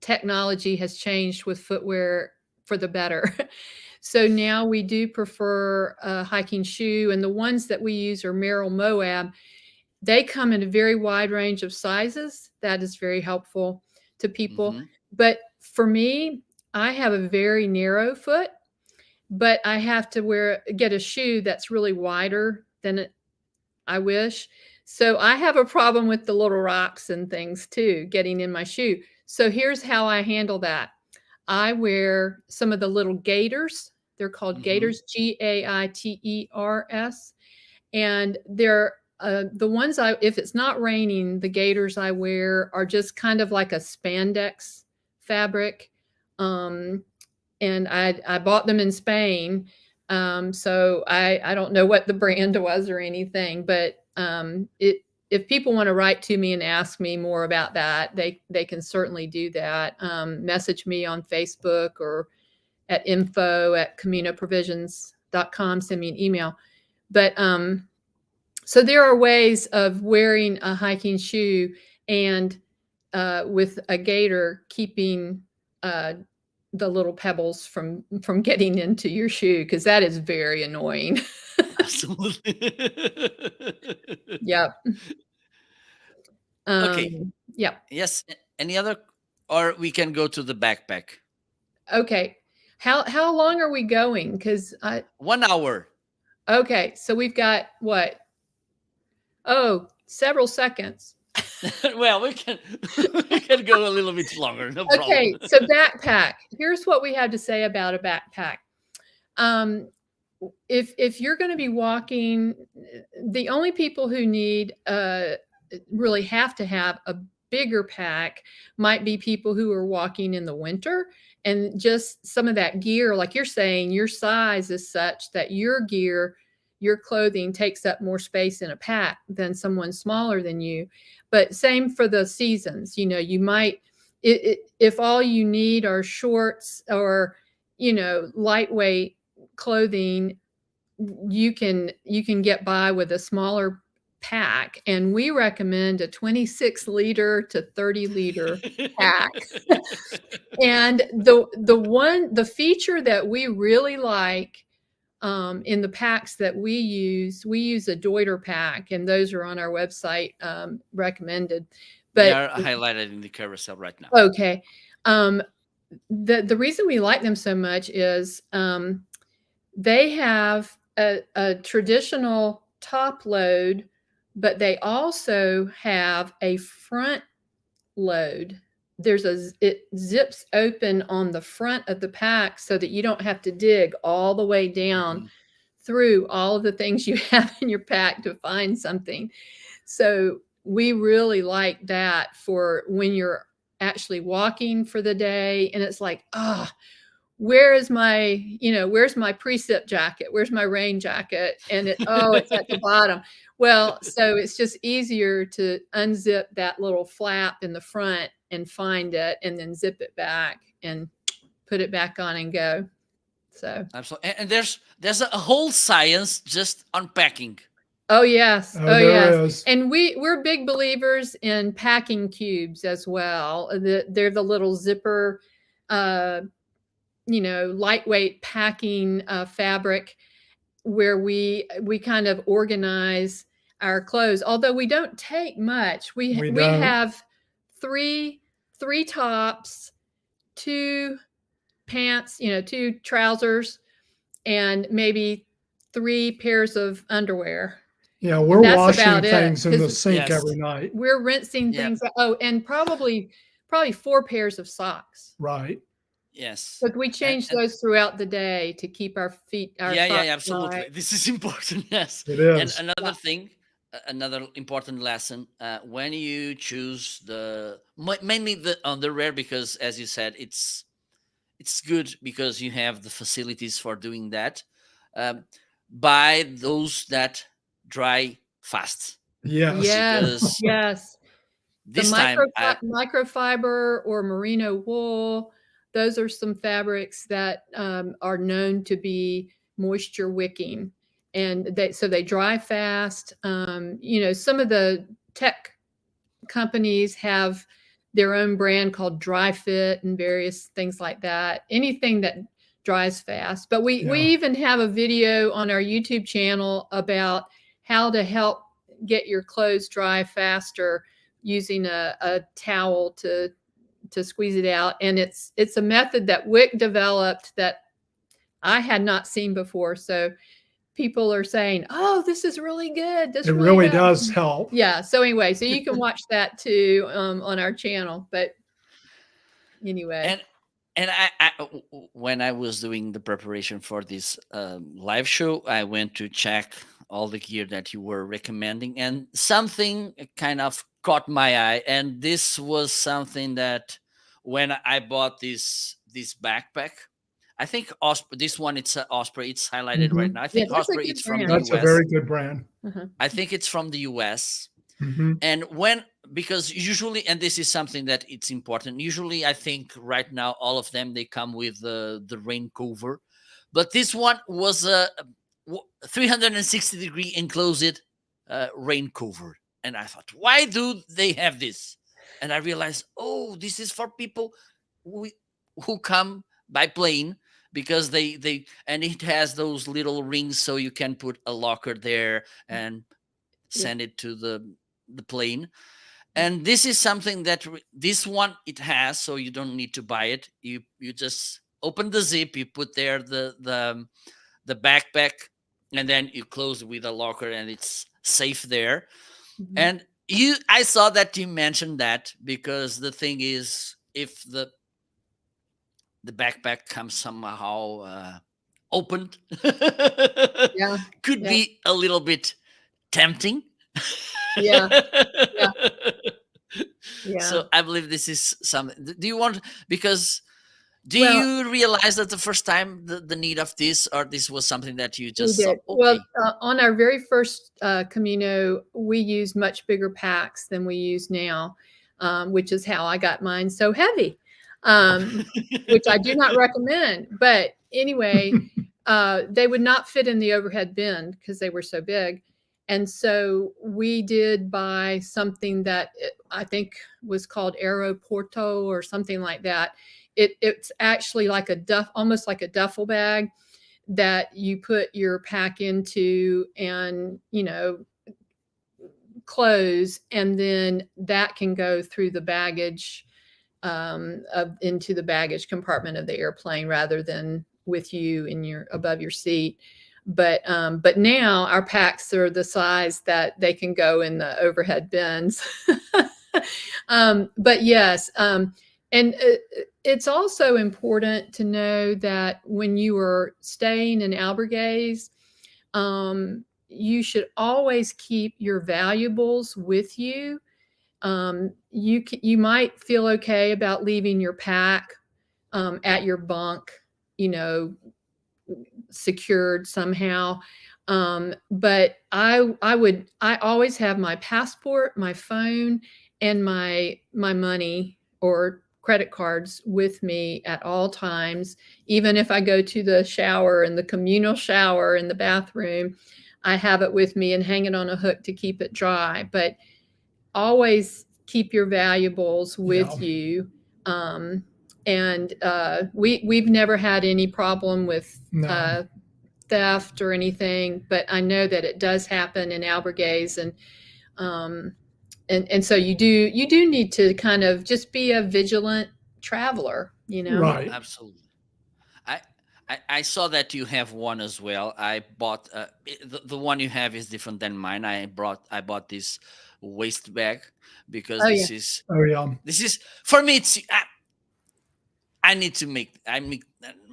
technology has changed with footwear for the better. So now we do prefer a hiking shoe, and the ones that we use are Merrell Moab. They come in a very wide range of sizes. That is very helpful to people. But for me, I have a very narrow foot, but I have to get a shoe that's really wider than I wish. So I have a problem with the little rocks and things too, getting in my shoe. So here's how I handle that. I wear some of the little gaiters. They're called gaiters, Gaiters. And they're the ones if it's not raining, the gaiters I wear are just kind of like a spandex fabric. And I bought them in Spain. So I don't know what the brand was or anything, but if people want to write to me and ask me more about that, they can certainly do that. Message me on Facebook or at info@CaminoProvisions.com. Send me an email. But so there are ways of wearing a hiking shoe and with a gaiter, keeping the little pebbles from getting into your shoe, because that is very annoying. Absolutely. Yep. Okay. Yep. Yes. Any other, or we can go to the backpack. Okay. How long are we going? Because 1 hour. okay, so we've got what? Oh, several seconds. Well, we can we can go a little bit longer, no problem. Okay, so backpack. Here's what we have to say about a backpack. If you're going to be walking, the only people who need really have to have a bigger pack might be people who are walking in the winter, and just some of that gear, like you're saying, your size is such that your gear, your clothing takes up more space in a pack than someone smaller than you. But same for the seasons. You might, if all you need are shorts or lightweight clothing, you can get by with a smaller pack, and we recommend a 26-liter to 30-liter pack. And the feature that we really like in the packs that we use a Deuter pack, and those are on our website, recommended. But they are highlighted in the carousel right now. Okay. The reason we like them so much is they have a traditional top load, but they also have a front load. It zips open on the front of the pack so that you don't have to dig all the way down through all of the things you have in your pack to find something. So we really like that for when you're actually walking for the day, and it's like, where's my precip jacket? Where's my rain jacket? And it's at the bottom. Well, so it's just easier to unzip that little flap in the front and find it, and then zip it back and put it back on and go. So absolutely. And there's a whole science just unpacking. Oh yes. Oh yes. Is. And we're big believers in packing cubes as well. They're the little zipper, lightweight packing fabric where we kind of organize our clothes. Although we don't take much. We have three tops, 2 pants, 2 trousers, and maybe 3 pairs of underwear. Yeah, we're washing things in the sink every night. We're rinsing things. Oh, and probably 4 pairs of socks. Right. Yes. But we change those throughout the day to keep our feet. Absolutely. Dry. This is important. Yes. It is. And another thing, another important lesson, when you choose mainly the underwear, because as you said, it's good because you have the facilities for doing that. Buy those that dry fast. Yes. Yes. This microfiber or merino wool, those are some fabrics that are known to be moisture wicking, and they dry fast. Some of the tech companies have their own brand called Dry Fit and various things like that. Anything that dries fast. But we even have a video on our YouTube channel about how to help get your clothes dry faster using a towel to squeeze it out. And it's a method that Wick developed that I had not seen before. So people are saying, "Oh, this is really good. This really does help." Yeah. So anyway, so you can watch that too on our channel. But anyway. And I when I was doing the preparation for this live show, I went to check all the gear that you were recommending, and something kind of caught my eye. And this was something that when I bought this backpack, I think this one, it's Osprey. It's highlighted right now. I think Osprey, it's from the US. That's a very good brand. I think it's from the US. Mm-hmm. And because usually, and this is something that it's important, usually I think right now all of them, they come with the rain cover, but this one was a 360-degree enclosed rain cover. And I thought, why do they have this? And I realized, this is for people who come by plane, because and it has those little rings so you can put a locker there and send it to the plane. And this is something that this one it has, so you don't need to buy it. You just open the zip, you put there the backpack, and then you close with a locker, and it's safe there. Mhm. And I saw that you mentioned that, because the thing is, if the backpack comes somehow opened, Yeah. could Yeah. be a little bit tempting. Yeah. Yeah. Yeah. So I believe this is something. Do you want, because do Well, you realize that the first time the need of this, or this was something that you we just saw? did. Well, Okay. on our very first Camino, we used much bigger packs than we use now, which is how I got mine so heavy, which I do not recommend. But anyway, they would not fit in the overhead bin because they were so big. And so we did buy something that I think was called Aeroporto or something like that. It's actually like almost like a duffel bag that you put your pack into, and close, and then that can go through the baggage into the baggage compartment of the airplane rather than with you above your seat. But now our packs are the size that they can go in the overhead bins. But yes, and it's also important to know that when you are staying in albergues, you should always keep your valuables with you. You might feel okay about leaving your pack at your bunk, secured somehow. But I always have my passport, my phone, and my money or credit cards with me at all times. Even if I go to the shower, in the communal shower in the bathroom, I have it with me and hang it on a hook to keep it dry. But always keep your valuables with you. And we've never had any problem with No. theft or anything, but I know that it does happen in albergues, and so you do need to kind of just be a vigilant traveler, Right. Absolutely. I saw that you have one as well. I bought the one you have is different than mine. I bought this waist bag, because Oh yeah. Oh yeah. this is for me. It's I need to make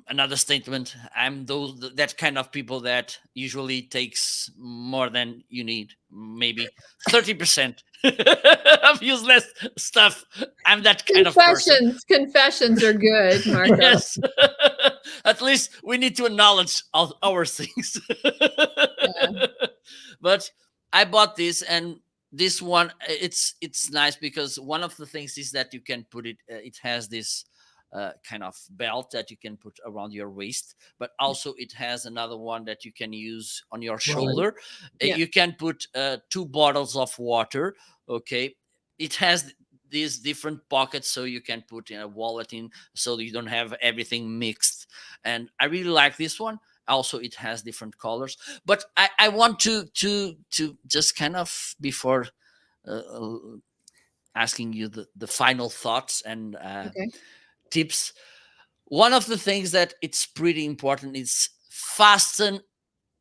another statement. I'm that kind of people that usually takes more than you need, maybe 30% of useless stuff. I'm that kind of person. Confessions are good, Marco. Yes. At least we need to acknowledge all our things. Yeah. But I bought this, and this one, it's nice, because one of the things is that you can put it. It has this kind of belt that you can put around your waist, but also it has another one that you can use on your shoulder. Yeah. You can put 2 bottles of water. Okay, it has these different pockets, so you can put in a wallet in, so you don't have everything mixed. And I really like this one. Also, it has different colors. But I want to just kind of, before asking you the final thoughts and Okay. tips, one of the things that it's pretty important is fasten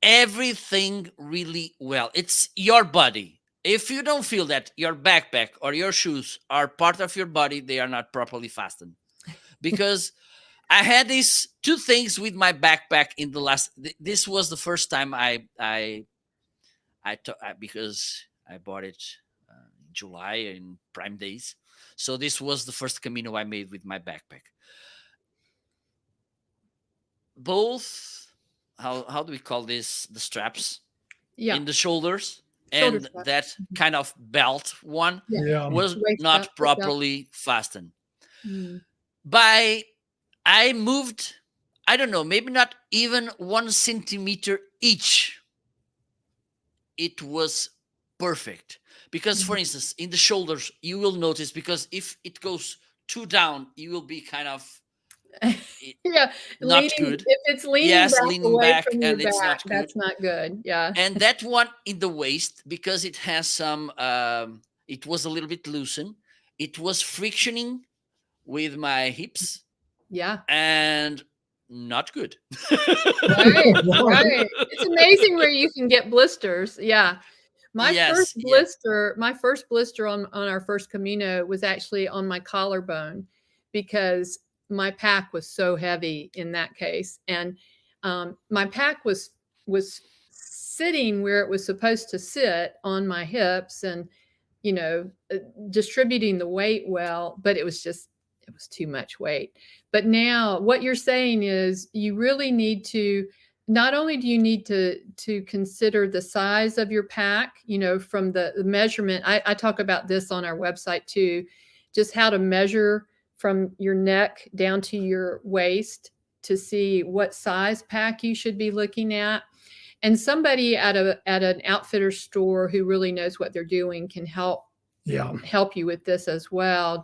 everything really well. It's your body. If you don't feel that your backpack or your shoes are part of your body, they are not properly fastened. Because I had these 2 things with my backpack in the last. This was the first time because I bought it in July in Prime Days. So this was the first Camino I made with my backpack. Both, how do we call this? The straps in the shoulders. Shoulder And strap. that kind of belt one was Waist not belt, foot belt. properly fastened. I moved, I don't know, maybe not even 1 centimeter each. It was perfect. Because, for instance, in the shoulders, you will notice, because if it goes too down, you will be kind of Yeah, not good. If it's leaning Yes, back leaning away back, from your and it's back, not good. that's not good. Yeah. And that one in the waist, because it has some, it was a little bit loosened. It was frictioning with my hips. Yeah. And not good. Right, right. It's amazing where you can get blisters. Yeah. My Yes, first yes. blister on our first Camino was actually on my collarbone because my pack was so heavy in that case. And my pack was sitting where it was supposed to sit on my hips and, you know, distributing the weight well, but it was too much weight. But now what you're saying is you really need to, not only do you need to consider the size of your pack, you know, from the measurement. I talk about this on our website too, just how to measure from your neck down to your waist to see what size pack you should be looking at. And somebody at an outfitter store who really knows what they're doing can help you with this as well.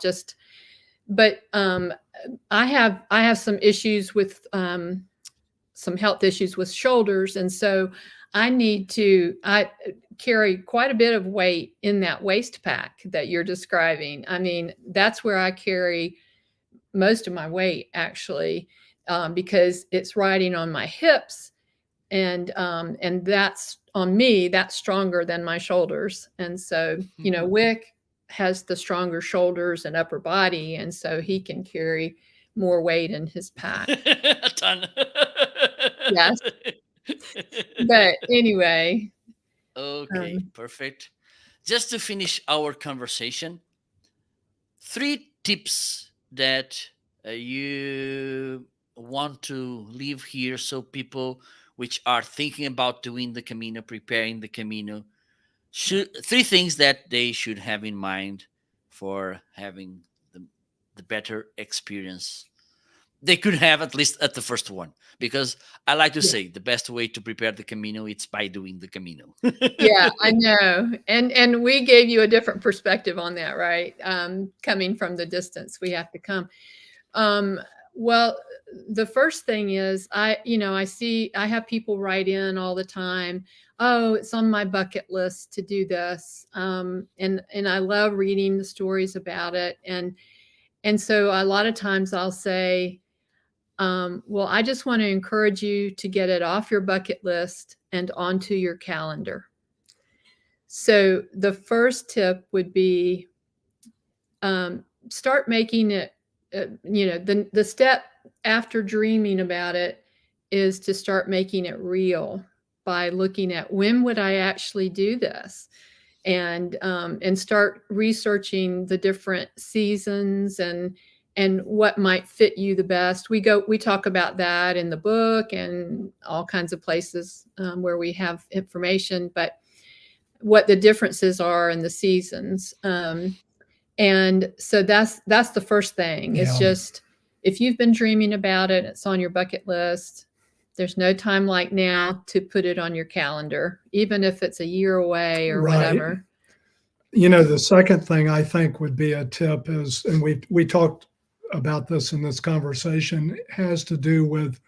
But I have some issues with some health issues with shoulders, and so I carry quite a bit of weight in that waist pack that you're describing. I mean, that's where I carry most of my weight actually, because it's riding on my hips, and that's on me. That's stronger than my shoulders, and so you know, Wick has the stronger shoulders and upper body, and so he can carry more weight in his pack. A ton. Yes. But anyway. Okay, perfect. Just to finish our conversation, 3 tips that you want to leave here so people which are thinking about doing the Camino, preparing the Camino, 3 things that they should have in mind for having the better experience they could have, at least at the first one, because I like to say the best way to prepare the Camino, it's by doing the Camino. Yeah, I know. And we gave you a different perspective on that, right? Coming from the distance we have to come. Well, the first thing is I have people write in all the time. Oh, it's on my bucket list to do this. And I love reading the stories about it. And so a lot of times I'll say, well, I just want to encourage you to get it off your bucket list and onto your calendar. So the first tip would be start making it, the step after dreaming about it is to start making it real by looking at when would I actually do this, and start researching the different seasons and what might fit you the best. We talk about that in the book and all kinds of places where we have information, but what the differences are in the seasons. And so that's the first thing. It's just, if you've been dreaming about it, it's on your bucket list. There's no time like now to put it on your calendar, even if it's a year away or whatever. You know, the second thing I think would be a tip is, and we talked about this in this conversation, has to do with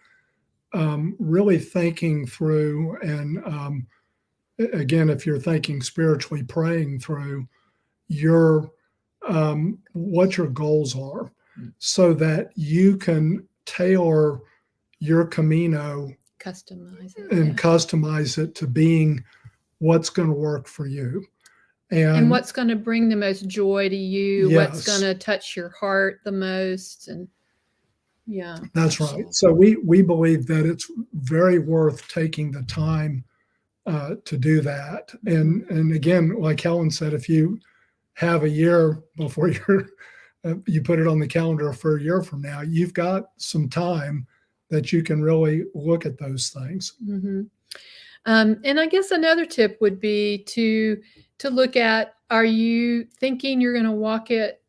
really thinking through, and again, if you're thinking spiritually, praying through your what your goals are, so that you can tailor your Camino, customize it to being what's going to work for you. And what's going to bring the most joy to you, what's going to touch your heart the most. And yeah, that's right. So we believe that it's very worth taking the time to do that. And again, like Helen said, if you have a year before you put it on the calendar for a year from now, you've got some time that you can really look at those things. And I guess another tip would be to look at, are you thinking you're going to walk it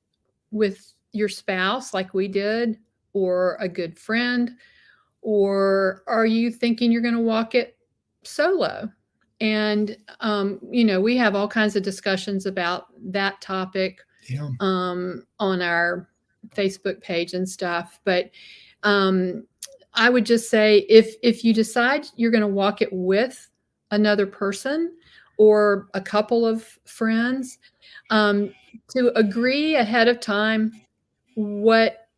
with your spouse like we did, or a good friend, or are you thinking you're going to walk it solo? And, we have all kinds of discussions about that topic on our Facebook page and stuff. But I would just say, if you decide you're going to walk it with another person or a couple of friends, to agree ahead of time what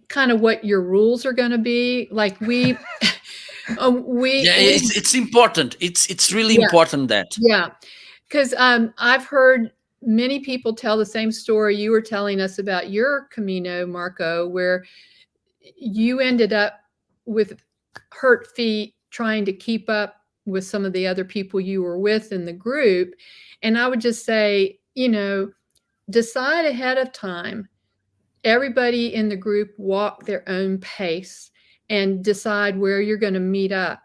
kind of what your rules are going to be. Like we it's important. It's really yeah, important that. yeah. Because I've heard many people tell the same story you were telling us about your Camino, Marco, where you ended up with hurt feet trying to keep up with some of the other people you were with in the group. And I would just say, decide ahead of time. Everybody in the group walk their own pace and decide where you're going to meet up,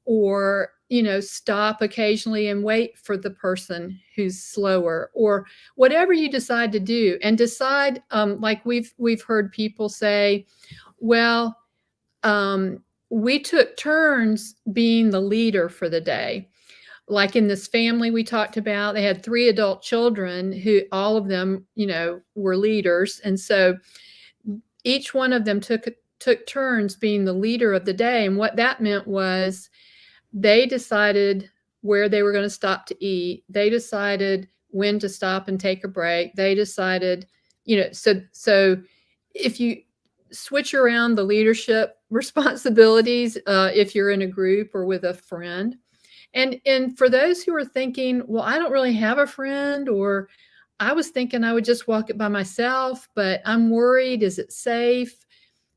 or stop occasionally and wait for the person who's slower, or whatever you decide to do. And decide, like we've heard people say, well, we took turns being the leader for the day. Like in this family we talked about, they had 3 adult children who all of them, were leaders. And so each one of them took turns being the leader of the day. And what that meant was they decided where they were going to stop to eat. They decided when to stop and take a break. They decided, so if you switch around the leadership responsibilities, if you're in a group or with a friend. And for those who are thinking, well, I don't really have a friend, or I was thinking I would just walk it by myself, but I'm worried, is it safe?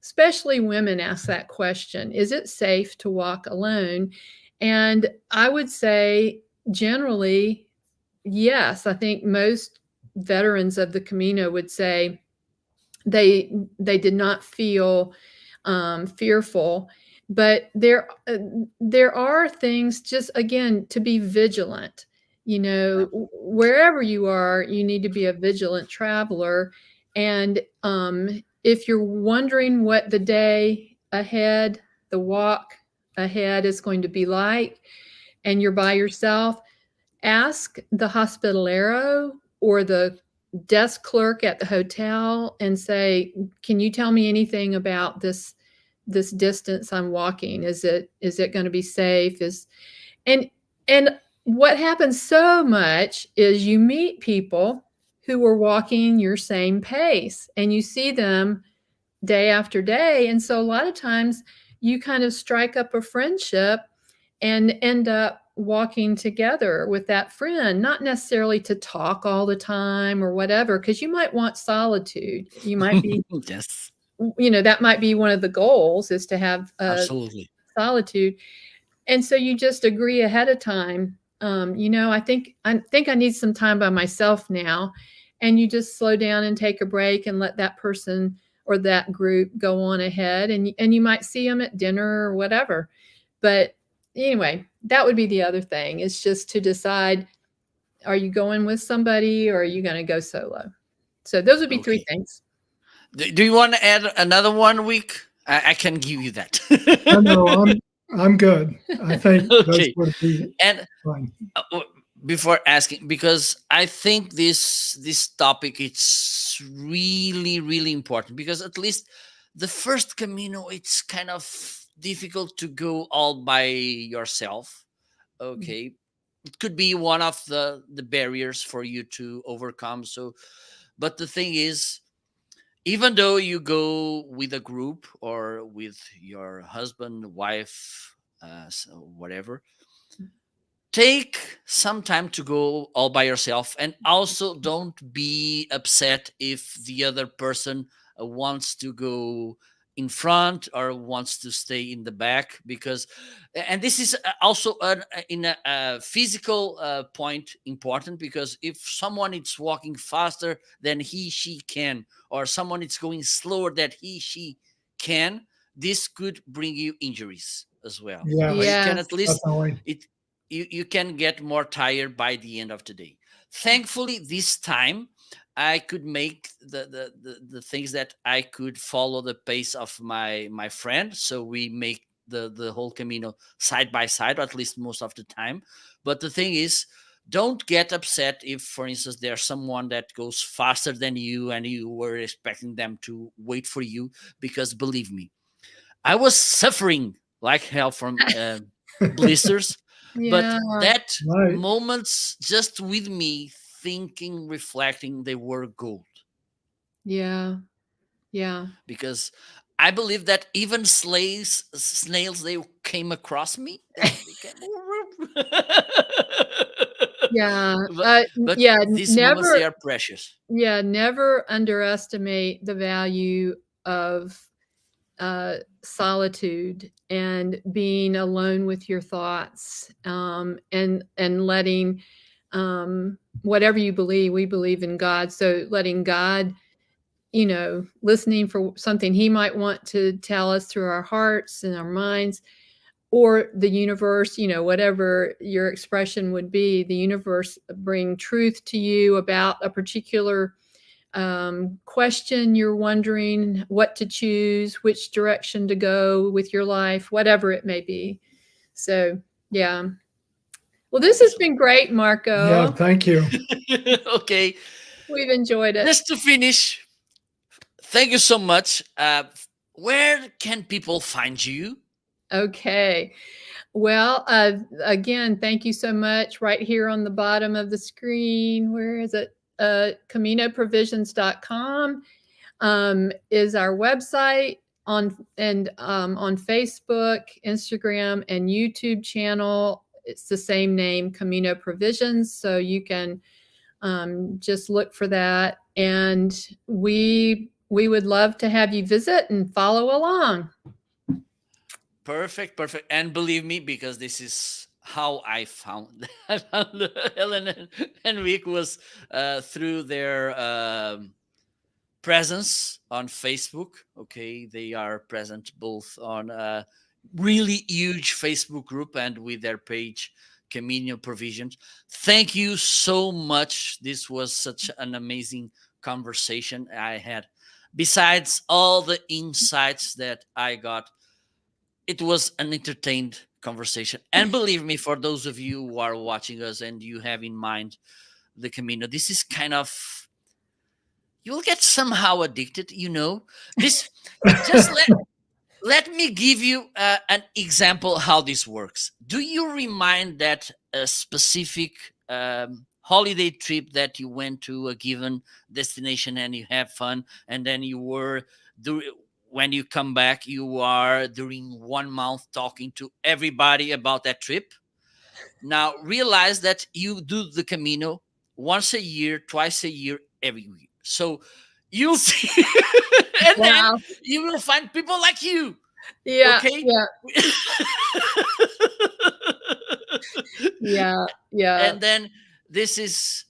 Especially women ask that question, is it safe to walk alone? And I would say generally, yes. I think most veterans of the Camino would say they did not feel fearful. But there are things, just again, to be vigilant. Wherever you are, you need to be a vigilant traveler. And if you're wondering what the day ahead, the walk ahead is going to be like, and you're by yourself, ask the hospitalero or the desk clerk at the hotel and say, can you tell me anything about this distance I'm walking? Is it going to be safe? And what happens so much is you meet people who are walking your same pace, and you see them day after day. And so a lot of times you kind of strike up a friendship and end up walking together with that friend, not necessarily to talk all the time or whatever, because you might want solitude. You might be, Yes, that might be one of the goals, is to have absolutely. solitude. And so you just agree ahead of time, I think I need some time by myself now. And you just slow down and take a break and let that person or that group go on ahead. And you might see them at dinner or whatever. But anyway, that would be the other thing, is just to decide, are you going with somebody or are you going to go solo? So those would be 3 Okay. things. Do you want to add another one week? I can give you that. No, I'm good. I think those Okay. would be And fine. before asking, because I think this topic it's really, really important, because at least the first Camino, it's kind of difficult to go all by yourself. Okay. It could be one of the barriers for you to overcome. So, but the thing is, even though you go with a group or with your husband, wife, whatever, take some time to go all by yourself. And also don't be upset if the other person wants to go in front or wants to stay in the back, because and this is also in a physical point important, because if someone is walking faster than he she can, or someone is going slower than he she can, this could bring you injuries as well, Yeah, or you can at Yes. least definitely. you can get more tired by the end of the day. Thankfully, this time I could make the things that I could follow the pace of my friend. So we make the whole Camino side by side, or at least most of the time. But the thing is, don't get upset if, for instance, there's someone that goes faster than you and you were expecting them to wait for you, because believe me, I was suffering like hell from blisters, but Yeah. that Right. moments just with me thinking, reflecting, they were gold. Yeah. Yeah. because I believe that even snails, they came across me. They came, Yeah. but Yeah. these moments, Never. they are precious. Yeah. Never underestimate the value of solitude and being alone with your thoughts, and letting, whatever you believe. We believe in God, so letting God, listening for something He might want to tell us through our hearts and our minds, or the universe, whatever your expression would be, the universe bring truth to you about a particular question you're wondering what to choose, which direction to go with your life, whatever it may be. So, yeah. Well, this has been great, Marco. Yeah, thank you. Okay. We've enjoyed it. Just to finish, thank you so much. Where can people find you? Okay. Well, again, thank you so much. Right here on the bottom of the screen, where is it? CaminoProvisions.com is our website, on Facebook, Instagram, and YouTube channel. It's the same name, Camino Provisions. So you can just look for that. And we would love to have you visit and follow along. Perfect. And believe me, because this is how I found Hellen and Wick was through their presence on Facebook. Okay, they are present both on a really huge Facebook group and with their page Camino Provisions. Thank you so much. This was such an amazing conversation I had. Besides all the insights that I got, it was an entertained conversation. And believe me, for those of you who are watching us and you have in mind the Camino, this is kind of, you'll get somehow addicted, This, just let me give you an example how this works. Do you remind that a specific holiday trip that you went to a given destination and you have fun, and then when you come back, you are during 1 month talking to everybody about that trip? Now realize that you do the Camino once a year, twice a year, every year. So you'll see, and then you will find people like you. Yeah. Okay. Yeah. Yeah. And then this is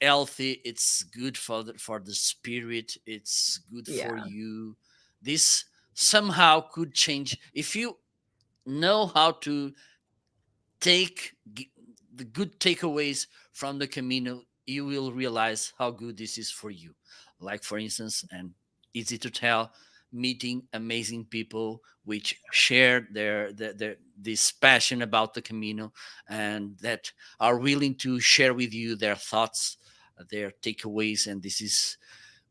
healthy. It's good for the spirit. It's good for you. This somehow could change if you know how to take the good takeaways from the Camino. You will realize how good this is for you. Like, for instance, and easy to tell, meeting amazing people which share their this passion about the Camino, and that are willing to share with you their thoughts, their takeaways, and this is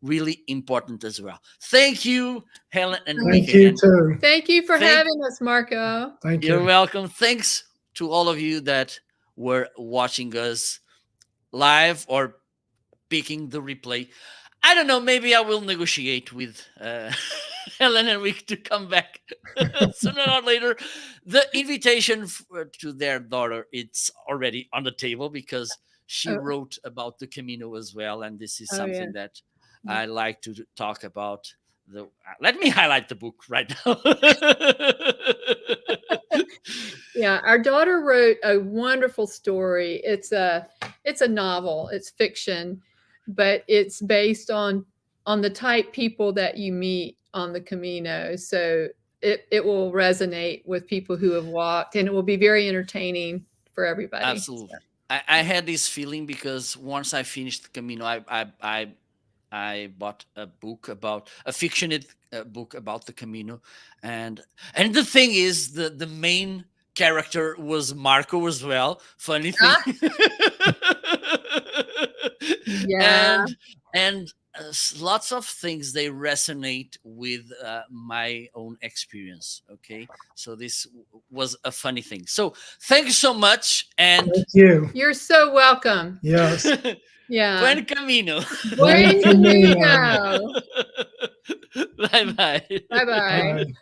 really important as well. Thank you, Hellen and Wick. Thank you too. Thank you for having us, Marco. Thank you. You're welcome. Thanks to all of you that were watching us live or picking the replay. I don't know, maybe I will negotiate with Hellen and Wick to come back sooner or later. The invitation to their daughter, it's already on the table because she wrote about the Camino as well. And this is something that I like to talk about. Let me highlight the book right now. Yeah, our daughter wrote a wonderful story. It's a novel. It's fiction, but it's based on the type people that you meet on the Camino. So it will resonate with people who have walked, and it will be very entertaining for everybody. Absolutely. So. I had this feeling because once I finished the Camino, I bought a book about a fictioned book about the Camino, and the thing is, the main character was Marco as well. Funny thing. Yeah. And lots of things, they resonate with my own experience. Okay, so this was a funny thing. So thank you so much, and thank you. You're so welcome. Yes. Yeah. Buen camino. Buen camino. Bye bye. Bye bye. Bye.